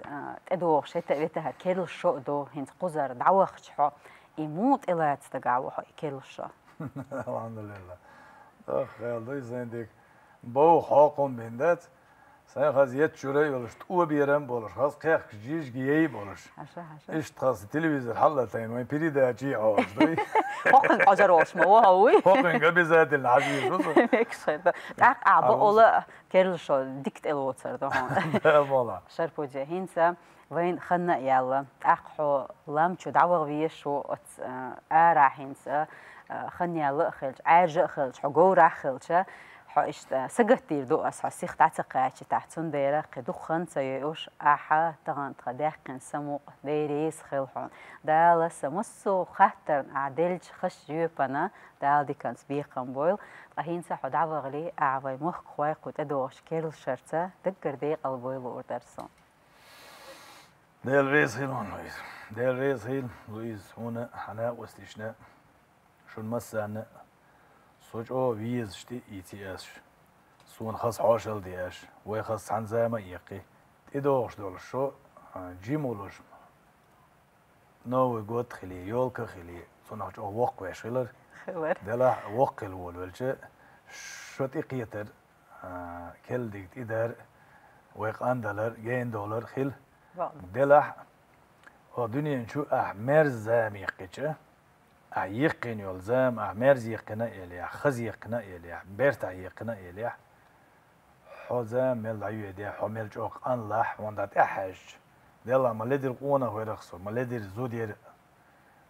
تدوغ شتا بيتها كيل شو دو هنز قزر دعوخ شحو يموت إلا تستقعوه كيل شو الحمد لله أخ يا الله يزيدك بو حاقم بندت Sen haz yet şuraya olur. O bir yerim olur. Haz kıyak jiş giyeyim olur. İşte haz televizyon hallatayım. Ben piri de açı ağızdı. Hokun qajar oluşma o hawi. Hokun gabi zaten aziz olsun. Mekşede. Tak abi ola kerl şol dikt el oturdu hon. Valla. شربوجة هينسا وين خلنا يلا أقحو لامشو دعوة ويشو أرا هينسا خلنا يلا خلش عاج خلش حجورة خلش حاشت سجتير دو أس حسيخ تعتقد تحتون ديرة قدو خنسا يوش أحا تغن تقدح كن سمو ديريس خلحون دال سمسو خطر عدلج خش يوبنا دال دي كان سبيقن بويل هينسا حدعوة غلي أعوي مخ خواي قد أدوش كيرل شرطة دقر دي قلبويل وردرسون Del Reis Hill Luis. Del Reis Hill Luis هنا حنا واستشناء شو المسألة صوج أو ويز شتي ETS سون خاص عاشل دياش ويخص عن زي ما يقي تدوش دول شو جيمولوش نو جود خلي يولك خلي سون هج أو وق ويشيلر دلا وق الول ولش شو تقيتر كل ديك إدار ويقان دولار جين دولار خل دلح الدنيا نشوف مرز زام يقيتش يقين يلزم مرز يقنا إليه خز يقنا إليه برتا يقنا إليه حزام ملعيو ده حمل جوق الله وندات أحج دلا ملدر قونا ويرخصو ملدر زودير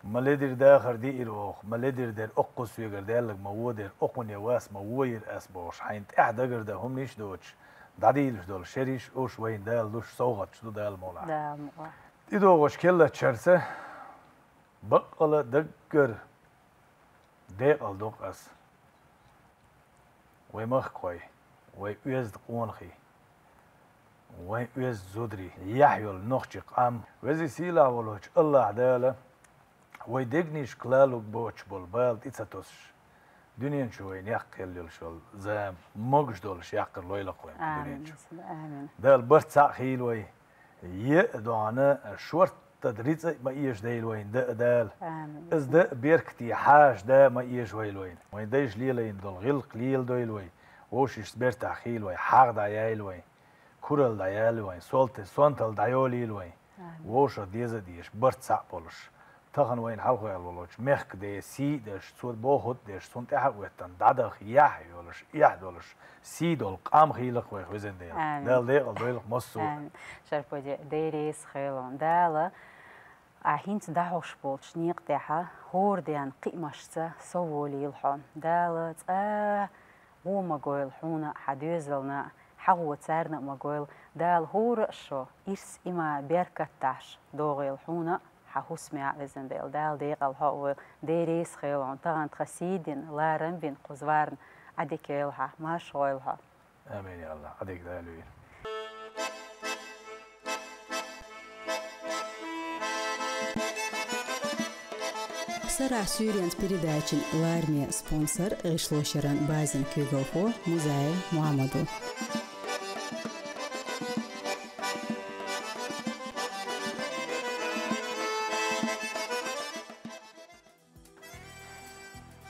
ملدر داخر دي إروخ ملدر در أقص يقر دالك موودر أقون يواس موير أسبوش حينت أحدقر ده هم نيش دوتش داديلش دول شريش اوش وين دال دوش صوغت شدو دال مولا دا مولا إدو وش كلا تشرسة بقلا دقر ديقل دوق أس وي مخ كوي وي ويز قونخي وي ويز زودري يحيول نخشي قام وزي سيلا ولوش الله عدالة وي دقنيش كلالوك بوش بالبال تيتساتوش دنيا شوين يقل يلشول زام مقش دولش يقل لويلا قوي آمين ده البرت ساخيل وي يقدوانا شورت تدريس ما إيش دايل وين ده دال إز ده بيركتي حاج ده ما إيش ويل وين وين دايش ليلين دول غل قليل دويل وين وش يسبر تأخيل وين حق دايل وين كورل دايل وين سولت سونتل دايوليل وين وش ديزا ديش برت ساق بولش تخن وين حلقة يلولوش مخك ده سي دش صوت باخد دش سونت أحد ويتن دادخ يح يولش يح دولش سي دول قام خيلق ويخوزن ديل دال ديل دويلق مصو شربوجة ديريس خيلون دالا هينت دعوش بولش نيق ديها هور ديان قيمشتا سوولي الحون دالا هو مقول حونا حدوزلنا حقو تسارنا مقول دال هور شو إرس إما بيركتاش دوغي الحونا حهوس مع وزن ديل دال ديق الحو ديريس خيلون تغان تخسيدين لا رنبين قزوارن عديك يلها ما شويلها آمين يا الله عديك دالوين Сара Сюрянс передачи Лармия спонсор Ришлошеран Базин Кюголхо Музей Мухаммаду.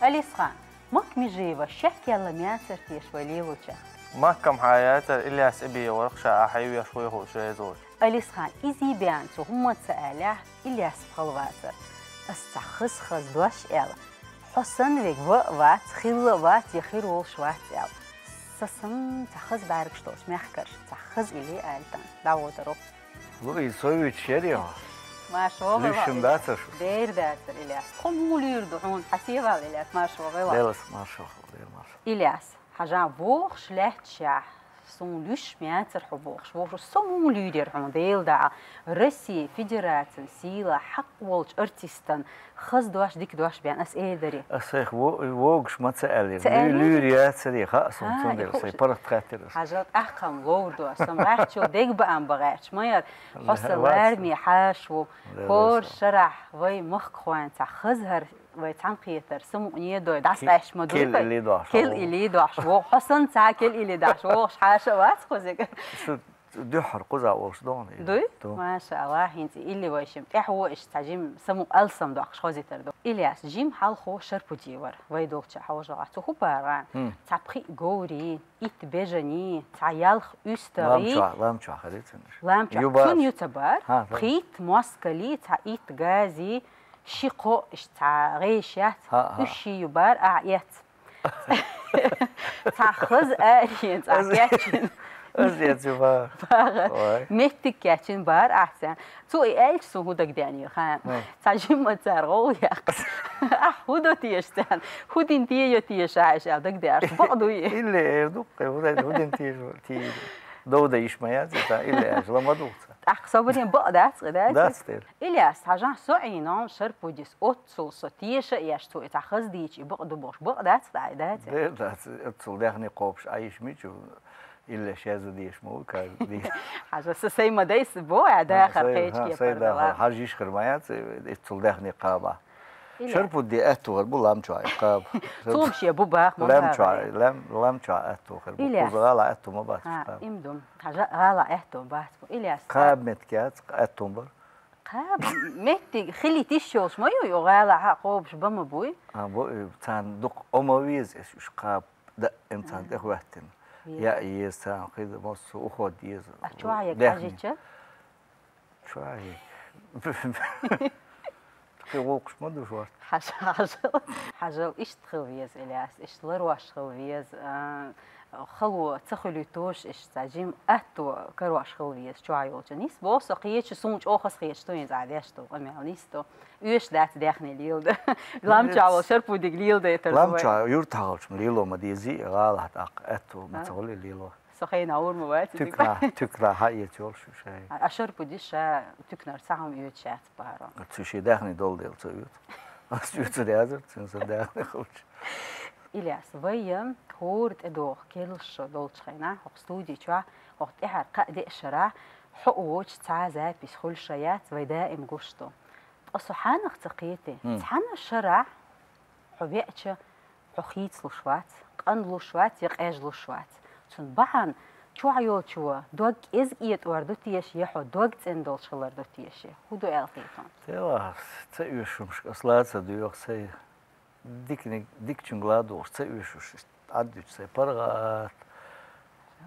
أليسخان مك مجيبة شك يلا مياتر تيش وليلوشة مكم حياته إلياس إبي ورقشة أحيوية شوي هو شوي زول أليسخان إزي بيانتو هم تسأله إلياس بخلواتر استخص خز دوش إل حسن ويك وقت خيل وقت يخير وش وقت إل سسم تخز باركشتوش مخكرش تخز إلي آلتان دعوة روح لوي سوي تشيريا ما شاء الله ليشم داتر دير داتر إلياس خمول يردحون حسيبة إلياس ما شاء الله ديلس ما شاء الله دير ما شاء الله إلياس حاجة بوخش لحت شاح سون ليش مياتر حبوخش بوخش سمول يديرحون ديل داع روسيا فيدراتن سيلا حق والش ارتستان خز دوش ديك دوش بيان أس إيه دري أسيخ ووقش ما تسألي لوريات سري خاصم تندر سي برت خاطر حاجات أحكم لوردو سمعت شو ديك بقى بغيرش ما ير حصل لارمي حاش و كور شرح وي مخ خوان تخزهر ويتعنقيتر سمو نيدو داس عيش مدوك كل اللي داش كل اللي داش و حسن تاع كل اللي داش وش حاشة وات خوزك دحر قزع ورشدون دوي ما شاء الله انت اللي واشم هو ايش تعجم سمو السم دو خوزي تردو الياس جيم حال خو شربو جيور ويدوق تشا حوجا تو هو بارا تابخي غوري ات بيجني تعيالخ استري لامچا خريتن لامچا كون يوتبر خيت موسكلي تا ات غازي شيقو اش تا غيشات وشي يبار اعيات تاخذ ارينت اعياتين أزيد شوفها مهتك كاتشين بار أحسن تو إيش سو هو دقداني خان تعجب ما تارغو يا هودو تيشتان هودين تيجي تيش عايش على دقدار بعضو إلا يردوق هودين تي دودا يشميات إلا إيش لما دوقت صبرين بقدات داستير إلياس حاجة سعينا شربو جس أتصل ستيش إيش تو تأخذ ديش بقدو باش بقدات تعيدات أتصل داخني قوبش عايش ميشو إلا شاذ ديش مو كدي حاجة سي ما دايس بوع داخل قيش كيف سيدا حاجة يشكر مايات اتصل داخني قابة شربو دي أتو غربو لام شو قاب توم شي أبو باخ لام شو لام شو أتو غربو غالا أتو ما بات إمدم حاجة غالا أتو بات إلياس قاب متكات أتو بر قاب متك خلي تيشوش ما يو غالا قوبش بما بوي بوي تان دق أمويز إيش قاب ده إمتان ده وقتن يا يستان كده بس أخذ يز شوية حاجة شوية كيوقش ما دوش حاجة إيش تخويز إلياس إيش لروش خويز خلو تخلو توش إيش تعجيم أتو كروش خويز شوية جنيس بوس قيتش سونج أخص قيتش تو ينزعدش تو أميونيستو يش دات داخني ليلد لامچا وشربو دي ليلد تر لامچا يورتاغش ليلو ما ديزي غال حتى أتو ما تقولي ليلو سخين أور موات تكرا هاي تقول شو شيء أشربو ديش تكنر ساهم يوتشات بارا تشي داخني دول ديل تيوت أستيوت ديازر تنسى داخني خوش إلياس ويم هورت إدوخ كيلش دولش خينا حق ستودي شوا وقت إحر قادة الشرع حقوش تعازا بيسخول شيات ويدائم قشتو أصو حان اختقيتي حان الشرع حبيئتش حخيت لشوات قن لشوات يقاج لشوات تون بحان شو عيوت شو دوغ إز إيت وردوتيش يحو دوغ تندول شلردوتيش هدو ألقيتون تيلا تيوشمش أصلا تدوغ سي ديك چنگلادو تيوشوش عدوش سي برغات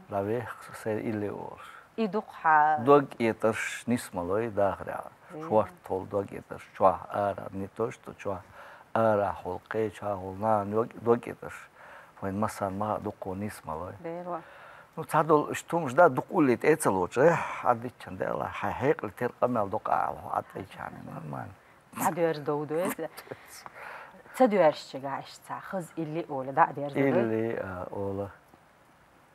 لابيخ سي إلي ورش إدوقها دوغ إيترش نسمالوي داخل شوار طول دوغ إيترش شوار آرا نيتوش تو شوار آرا حلقي شوار حلنا دوغ إيترش وين مثلا ما دوقو نسمالوي بيروا نو تعدل اشتومش دا دوقو اللي تأتلوش عديت چندلا حيق اللي ترقمل دوقع عديت يعني نورمال عدوش دودو تدوش چگاش تاخذ اللي أول دا دير اللي أول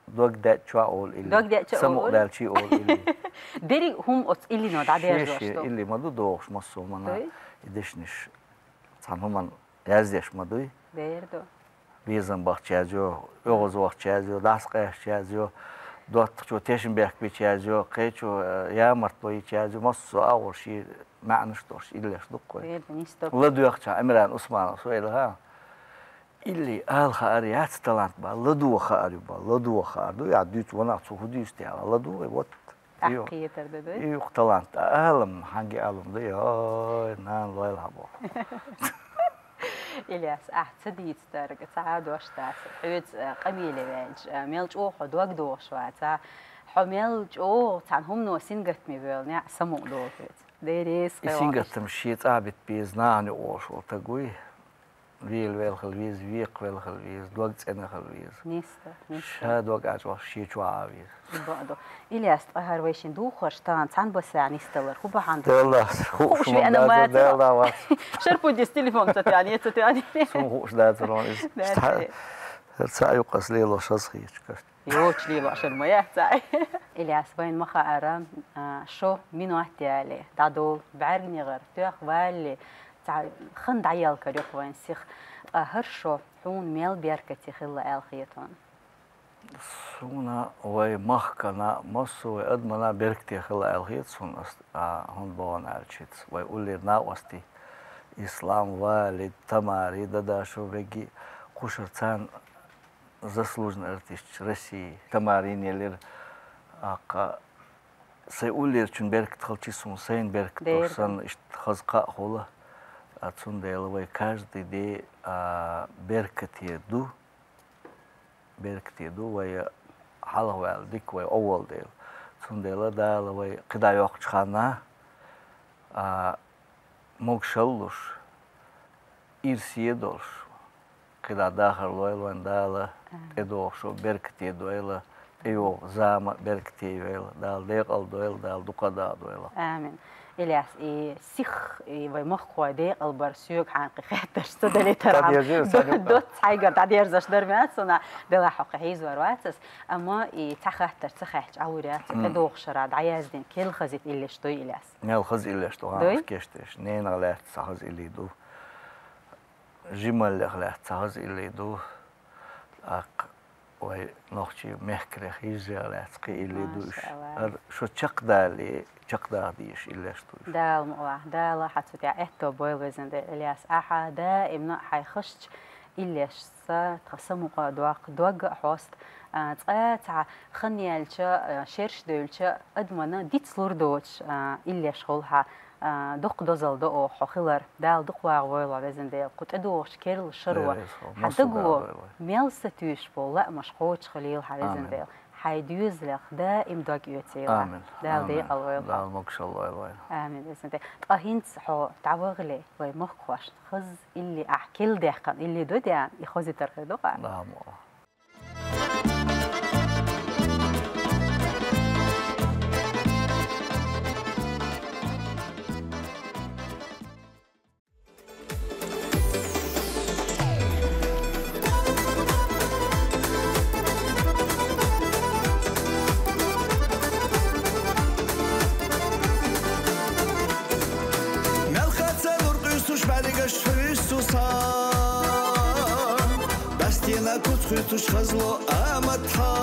دوغ دات شوا أول اللي دوغ دات شوا سمو دال شي أول اللي ديري هم أت اللي نو دا دير دوشتو اللي ما دو دوغش مصو منا يدشنش تان همان يازديش ما دوي بيردو بيزن باخچازو اوغز باخچازو داس قيخچازو دوت چو تيشن بيخ بيچازو قيچو يا مرتوي چازو مصو أول شي معنش دوش إليش دوقوي لدو يخشى أمران عثمان سويلها اللي آل خاريات تلانت با لدو خاري با لدو خاردو يعديت وناق سو هديش تيالا لدو وات أحقية ترددو يوق تلانت آلم حنجي آلم دي نان لويلها بو إلياس أحتديت ترق تعادو أشتاس عيد قبيلة باج ميلج أوخو دوق دوش واتا حميلج أوه تان هم نو سنقت ميبيل سمو دوفت ديريس سنقت مشيت عبت بيزناني أوشو تقوي ويل خلويز ويق ويل خلويز دوقت أنا خلويز نيستا شاد وقعت وشيت وعاويز بعده إلياس طهر ويشين دو خرشتان تان بس يعني ستلر هو بحند والله خوش أنا ما شربوا دي تليفون تتعني سو خوش ده ترون ساعة يقص لي له شخصي يوش لي له عشان ما يحتاج إلياس وين مخا أرام شو منو احتيالي تعدو بعرني غير تيخ بالي خند عيال كريق وين سيخ هرشو حون ميل بيركتي خلا الخيطان سونا وي مخكنا مصو ادمنا بيركتي خلا الخيط سون هون بون الشيت وي اولي ناوستي اسلام والد تماري دادا شو بيجي قشرتان заслуженный артист России Тамарин елер ака سيقول شون برك تخلتي سون سين برك توصل خزقة خوله أتون ديلوي كاجدي دي بركتي دو ويا حاله والديك ويا أول ديل تون ديلا دالوي قدا يوقش خانا موكشلوش إرسيه دولش قدا داخل ويلوان دالا تدوشو بركتي دويلا ايوه زعما بركتي ويلا دال ديقل دويل دال دوقدا دويلا آمين إلياس سيخ ومخ ديقل برسيوك حنقي خاتش صدلي ترعب دوت حاجة تعدير زش درمات صنع دلا حق هيز ورواتس أما تخاتر تخاتش عورات تدوق شراد عيازدين كل خزيت إلي شتوي إلياس نال خز إلي شتو ها كيشتش نين غلات سخز إلي دو جمال غلات سخز إلي دو وي نوختي مهكره هيزالات قي اللي دوش شو تشقدا ديش اللي شتوش دال مقوا دال حتى تاع اهتو بويلزن الياس احا دائما حيخش اللي شتا تقسموا دوق حوست تاع خنيالچا شيرش دولچا ادمنا ديت سلور دوتش اللي شغلها دق دوزل دو حخلر دال دق واغويلا بزن ديل قد ادوش كيرل شروع حدقو ميل ستوش بو لا مشقوش خليل حبزن ديل حيديوز لك دائم دوق يوتيل آمين دال دي الويل دال مكش الله الويل آمين بزن ديل تقهين حو تعوغلي وي مخوش خز اللي احكيل ديحقن اللي دو ديان يخوزي ترخي دوقا نعم Tuş khazlo amatha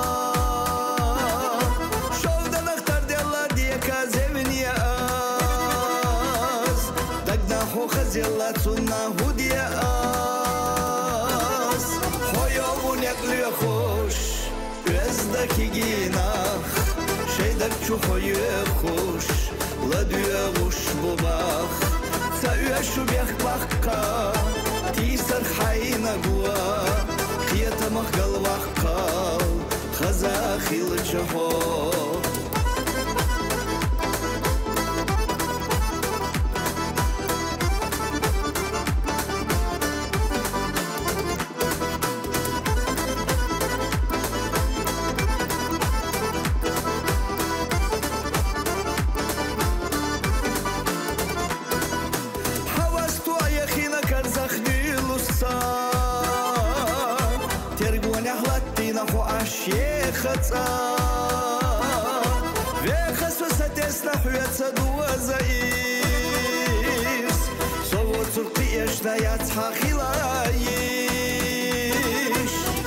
Şovdan aktar diyalla diye kazevniye az Dagna ho khaz yalla tunna hu diye az Hoyo bu nekliye hoş Özdaki ginah Şeydak çu hoyo hoş La düye hoş bu bak Sa üye şu bek bakka Tisar hayna guwa قيتمخ قلبك قال خزاخي الجهور حوستو يا خينا كرزخني لصار نحو عشيخة ويخس وستسنا حويتsa دوزايس صوت سرقيش نايات حاخيلايش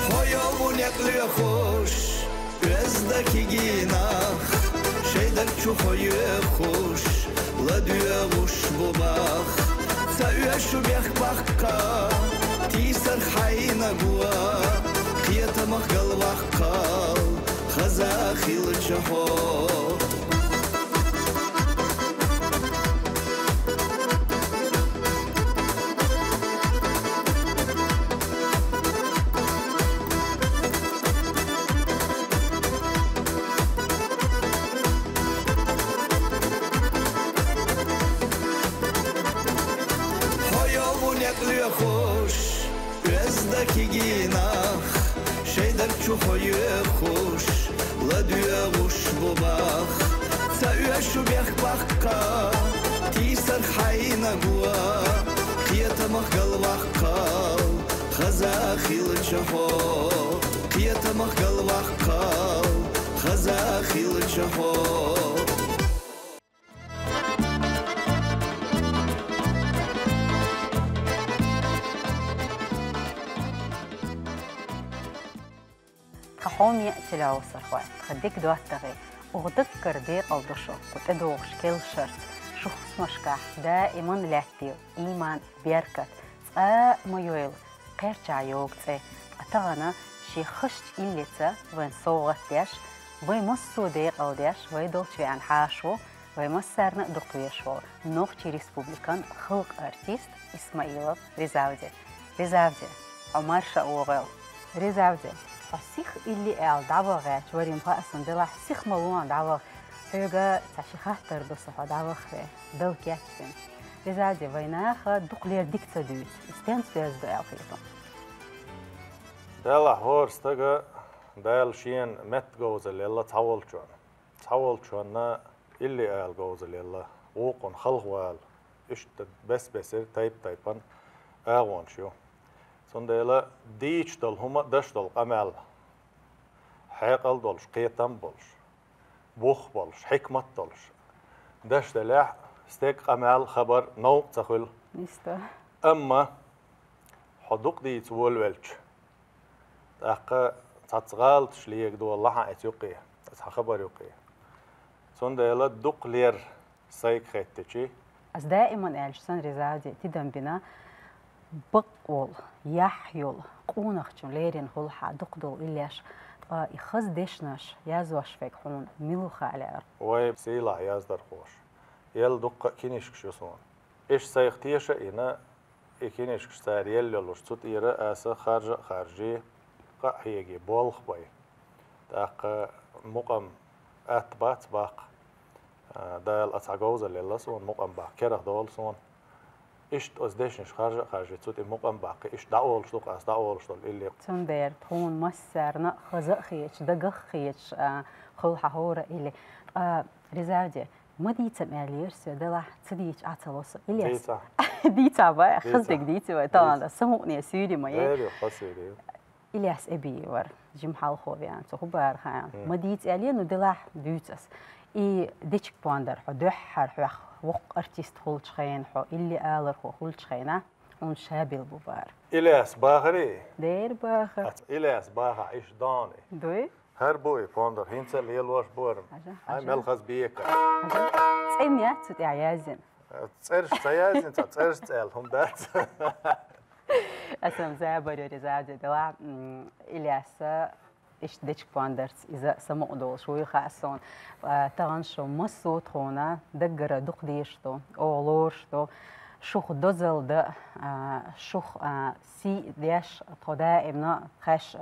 خيومون يقلي خوش Özdaki ginah Şeydak çu hoyu خوش Ladüye vuş bu bak Sa üye şu bek bakka Tisar hayna guwa قيتمخ قلبك قال خزاخي الجهور Hoyovun yaklıya hoş Özdaki ginah Şeydak çu hoyu hoş La düye vuş bu bak Sa üye şu bek bakka Tisar hayna guwa Qiyatamak galvak qal Khazakhil jahor Qiyatamak galvak qal Khazakhil jahor حومي تلاو صرخوات خديك دوات تغي وغدكر ديق الضشو وتدوغش كل شرط شخص مشكح دائما لاتيو إيمان بيركت ميويل قيرجع يوغتي أتغانا شي خشت إليتا وين صوغت ديش وي مصو ديق أو ديش وي دولتشي عن حاشو وي مصرنا دقويشو نوختي ريسبوبليكان خلق أرتيست إسماعيل رزاودي عمر شاوغل رزاودي السيخ اللي دعوة غير وريم فاسن دلا سيخ ملون دعوة هيجا تعشي خاطر بصحة دعوة خير دل كاتين رزاودي ويناخ دقلير ديكتا دوت استنت بيز دعوة فيكم دلا هورستغا دال شين مت جوزل يلا تحول شون اللي قال جوزل يلا وقن خلوال إيش بس تايبان أغون شو سندلا ديش دل هما دش دل قمال حقل دلش قيتم بلش بوخ بلش حكمت دلش دش دلع استيق قمال خبر نو تخل أما حدوق دي تقول ولش أق تتغال تشليك دو الله أتيقي خبر يقي سندلا دوق لير سايق خيتشي أس دائما ألشسن رزادي تدم بنا بقول يحيول قونخشون ليرين هلحا دقدو إليش يخز ديشناش يازوش فيك حون ملوخا على وي سيلا يازدر خوش يل دق كينيشك شوسون إيش سايختيش إنا كينيشك ستار يلولوش تut إيرا أسا خارجي قاحيجي بولخ باي تاق مقام أتبات باق دال أتعجوز اللي لسون مقام باق كره دول سون إيش أزدشنش خارج تut مقام باق إيش دعوة لشتوق أس دعوة لشتول اللي تندير تون مسرنا خزق خيش دقق خيش خل حهورة اللي رزاجة ما ديت ماليرس دلا تديش عتلوس اللي ديتا بقى خزق ديتا طبعا سموني سيدي ما يه إلياس أبي ور جم حال خوفيان تخبر خان ما ديت ألين ودلا دوتس إي ديتش باندر حدحر وق أرتيست خلش خين حو اللي آلر خلش خينا ونشابل ببار إلياس باخري دير باخر إلياس باخر إيش داني دوي هربوي باندر هينسل ليلوش بورم هاي ملخص بيك تسميات تت عيازن تسرش سيازن تسرش تسأل هم دات أسم زابر رزاجة دلا إلياس إيش ديتش باندرز إذا سمو دول شوي خاصون تغنشو مسو تخونا دقرة دق ديشتو أولورشتو شوخ دوزل دا شوخ سي ديش تخدا ابنا خش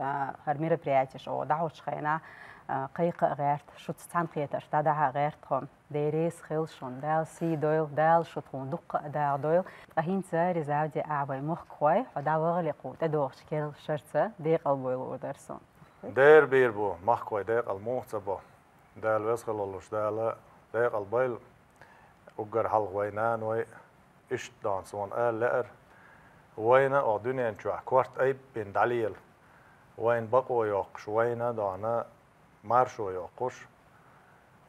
هرمير برياتش أو دعوش خينا قيقة غيرت شو تستعم خيتش تدعها غيرتهم ديريس خيلشون دال سي دويل دال شو تخون دق دال دويل أهين ساري زاودي أعوي مخ كوي ودا وغلقو تدوغ شكل شرطة ديق البويل ودرسون دير بيربو مخكوي ديق الموتبو دال وسخلولوش ديق البيل وقر حل وينان وي إيش دانسون لأر وينا أو دنيا نشوح كوارت أي بين دليل وين بقوا يوقش وينا دانا مارشو يوقش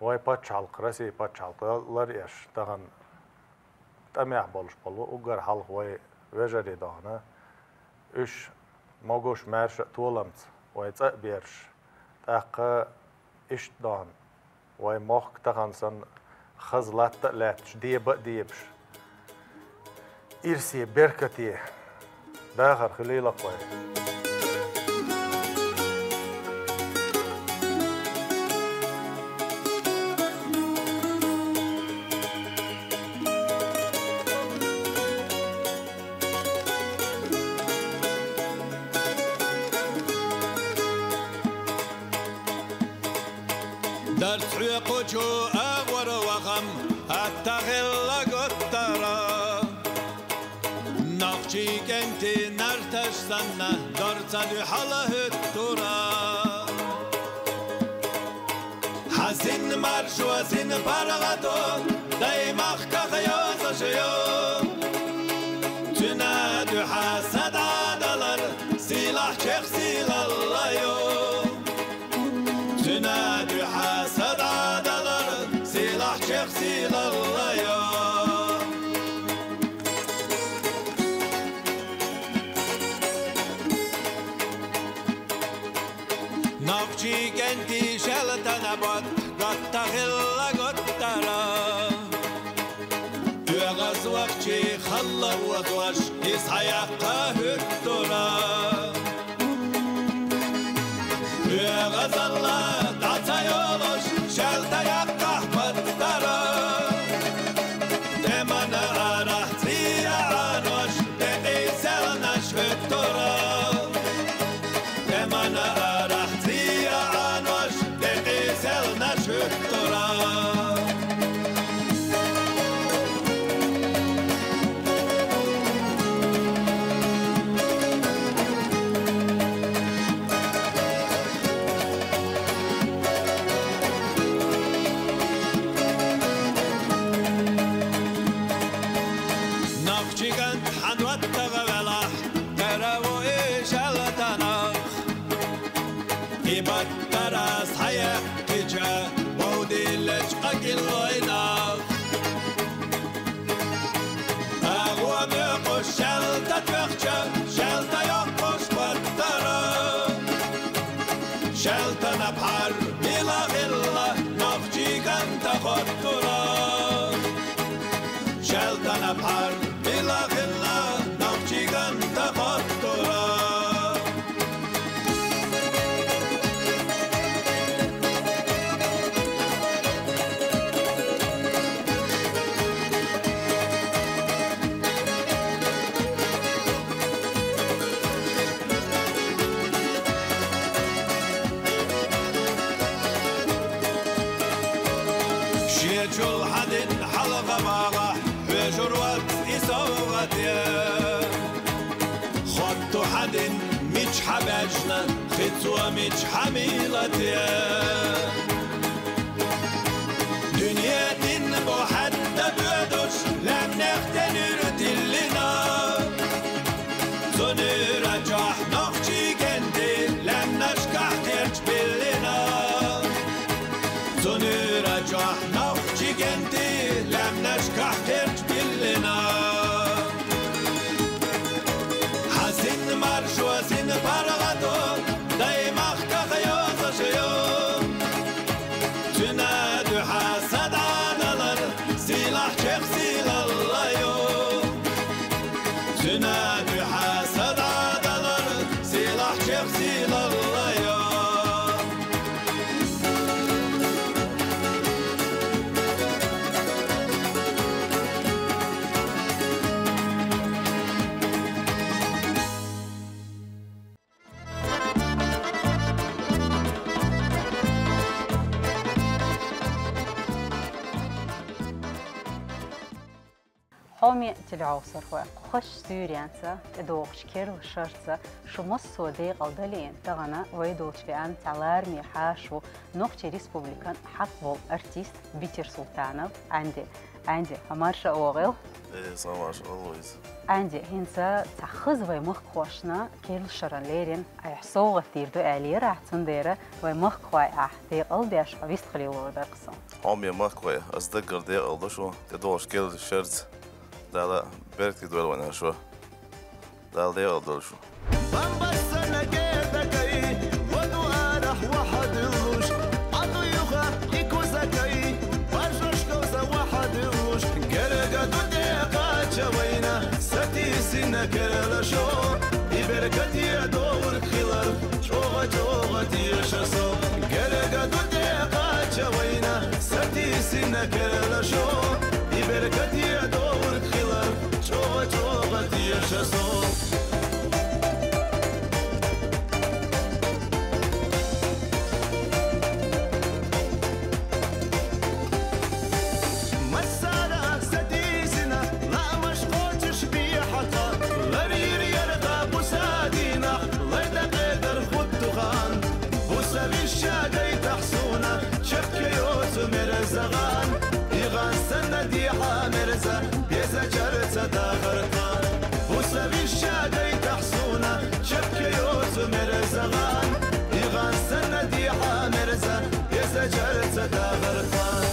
وي باتش حلق رسي باتش حلق لريش تغن تميح بولش بولو وقر حل وي وجري دانا إيش موجوش مارش طولمت ويتسق بيرش تاق إيش دان وي موخ تغنسن خزلات تقلاتش ديبش إرسي بركتي داخل خليلك وي درت حقوقو أغور وغم أتغل قطرة نقشي كنتي نرتش سنة درت لحله الترى حزين مرش وزين برغتو دايما كخيوز شيو تنادو حسد عدلر سلاح شخصي الله يوم تنادو حسد عدلر سلاح شخصي الله يوم نقشي كنتي شلتنا بط قد تغل قد ترى يغز وقتي خلا وغوش يصحى يقاه الترى يغز الله تعطيه خطرة نقشيكنت حنوات تغبلح تراو إيش التناخ إبت تراس حياة تجا مودي لجقك الليناخ أغوى ميقوش شلتا تفخشا شلتا يقوش بطرا شلتا نبحر بلا غلة نقشيكنت خطرا شلتا نبحر بلا غلة نقشيكنت خطرا شيجول حدن حلقة باغة بجروات إسوغتيا خطو حدن ميج حبجنا خطوة ميج حميلتيا دنيا دين بو حد بيدوش لم نختنر دلنا زنر جاح نخشي جندي لم نشكح ترج بلنا زنر جاح نخشي جندي لم نشكح ترج بلنا حسن مرش وسن برغدو دايما خيوز شيو تنادو حسد عدلر سلاح شخصي لليو تنادو حسد عدلر سلاح شخصي لليو حامي تلعوصر وخش سوريانسا ادوغش كيرو شرطة شو مصو ديق الدلين تغنى ويدوش في ان تعلارمي حاشو نوخشي ريسبوبليكان حقبول ارتيست بيتر سلطانов عندي همارشا اوغل ايه صاماش always عندي هنسا تخز وي مخ خوشنا كيل شرن ليرين ايحسوغ ثير دو الي راح تنديره وي مخ خواي اح ديق الديش ويست خليو درقصن حامي مخوي اصدقر ديق الدشو تدوش كيل شرط لا بركي دول وانا شو لا ديق الدشو بمبسنا كيتكي ودو أرح واحد الوش عطو يخا إيكو زكي برشوش كوزا واحد الوش كرقا دو ديقا جوينا ستي سنة كرلا شو إبركت يدور خلال جوغا تيشسو كرقا دو ديقا جوينا ستي سنة كرلا شو إبركت يدور خلال جوغا تيشسو مرزغان يغان سندي حامرزة بيزا جرسة داغرقان وسبي الشادي تحسونا شبكيوت مرزغان يغان سندي حامرزة بيزا جرسة داغرقان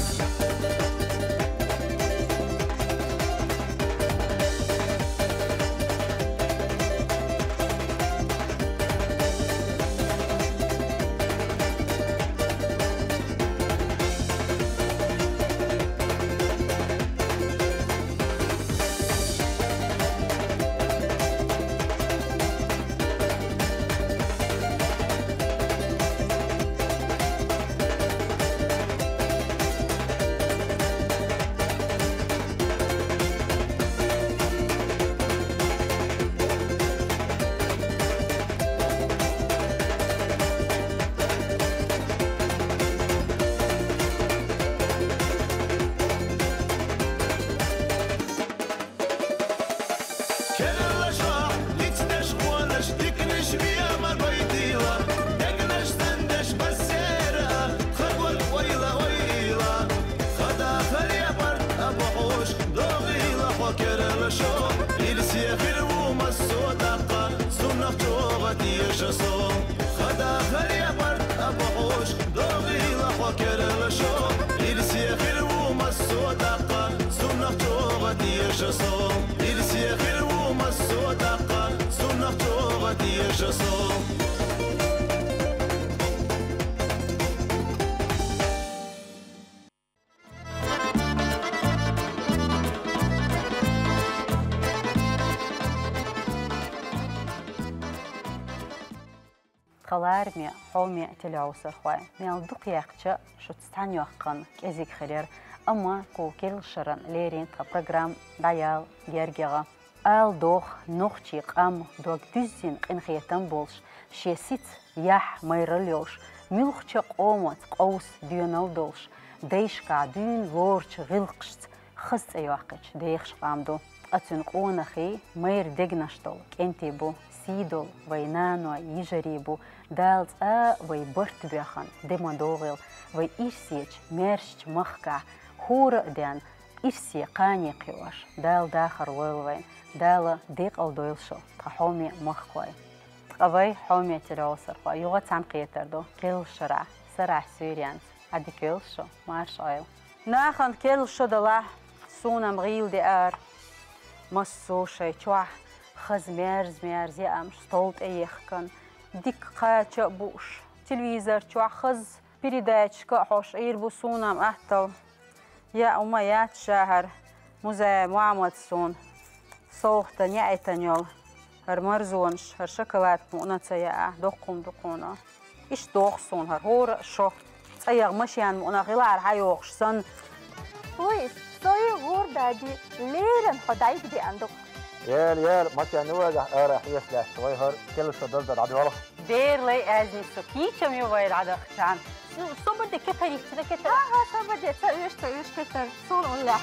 جسو إرسي خير ومسو دقا سنة توغتي جسو خلارمي حومي تلعوسر خوي ميل دقيقة شو تستعني وقن كأزيك خلير أما كو كل شرن ليرين برنامج دايال جرجعة آل دوخ نوختيق أم دوغ دزين إنخيتن بولش شيسيت يح ميرليوش ملختيق أومت قوس ديونال دولش ديش قاعدين لورش غلقشت خست أيوقش ديخش قامدو أتنقون أخي مير ديجنشتول كنتي بو سيدول وينانو يجريبو دالت ويبرت بيخن ديمادوغل ويرسيج ميرشت مخكا هور ديان إرسي قاني قيوش دال داخر ويلوين دال ديق الدويلشو تحومي مخكوي تقوي حومي تلوسر يوغت عن قيتردو كل شرع سرع سوريان عدي كلشو مارش آيو ناخن كلشو دلا سونا مغيل دي مسو شي چوح خز ميرز يام شطولت ايخكن ديك قاچا بوش تلفزير چوح خز передачка حوش اير بوسونام احتو يا اميات شهر موزا معمد سون صوختا نيعتنيول هر مرزونش هر شكلات مؤنتا يا دقونا ايش دوخ سون هر هور شو ايغ مشيان مؤنا غلار حيوخش سن لويس صوي غور دادي ليرن خدايك دي عندك يال ما كان نواجه راح يسلح شوي هر كل شو ضد عدي والله دير لي ازني سكيتشم يوغير عدا خشان صبر دي كتر يكتر كتر صبر دي تأيش كتر صول الله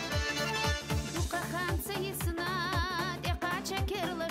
Duqa xan sayısına deqa çekirler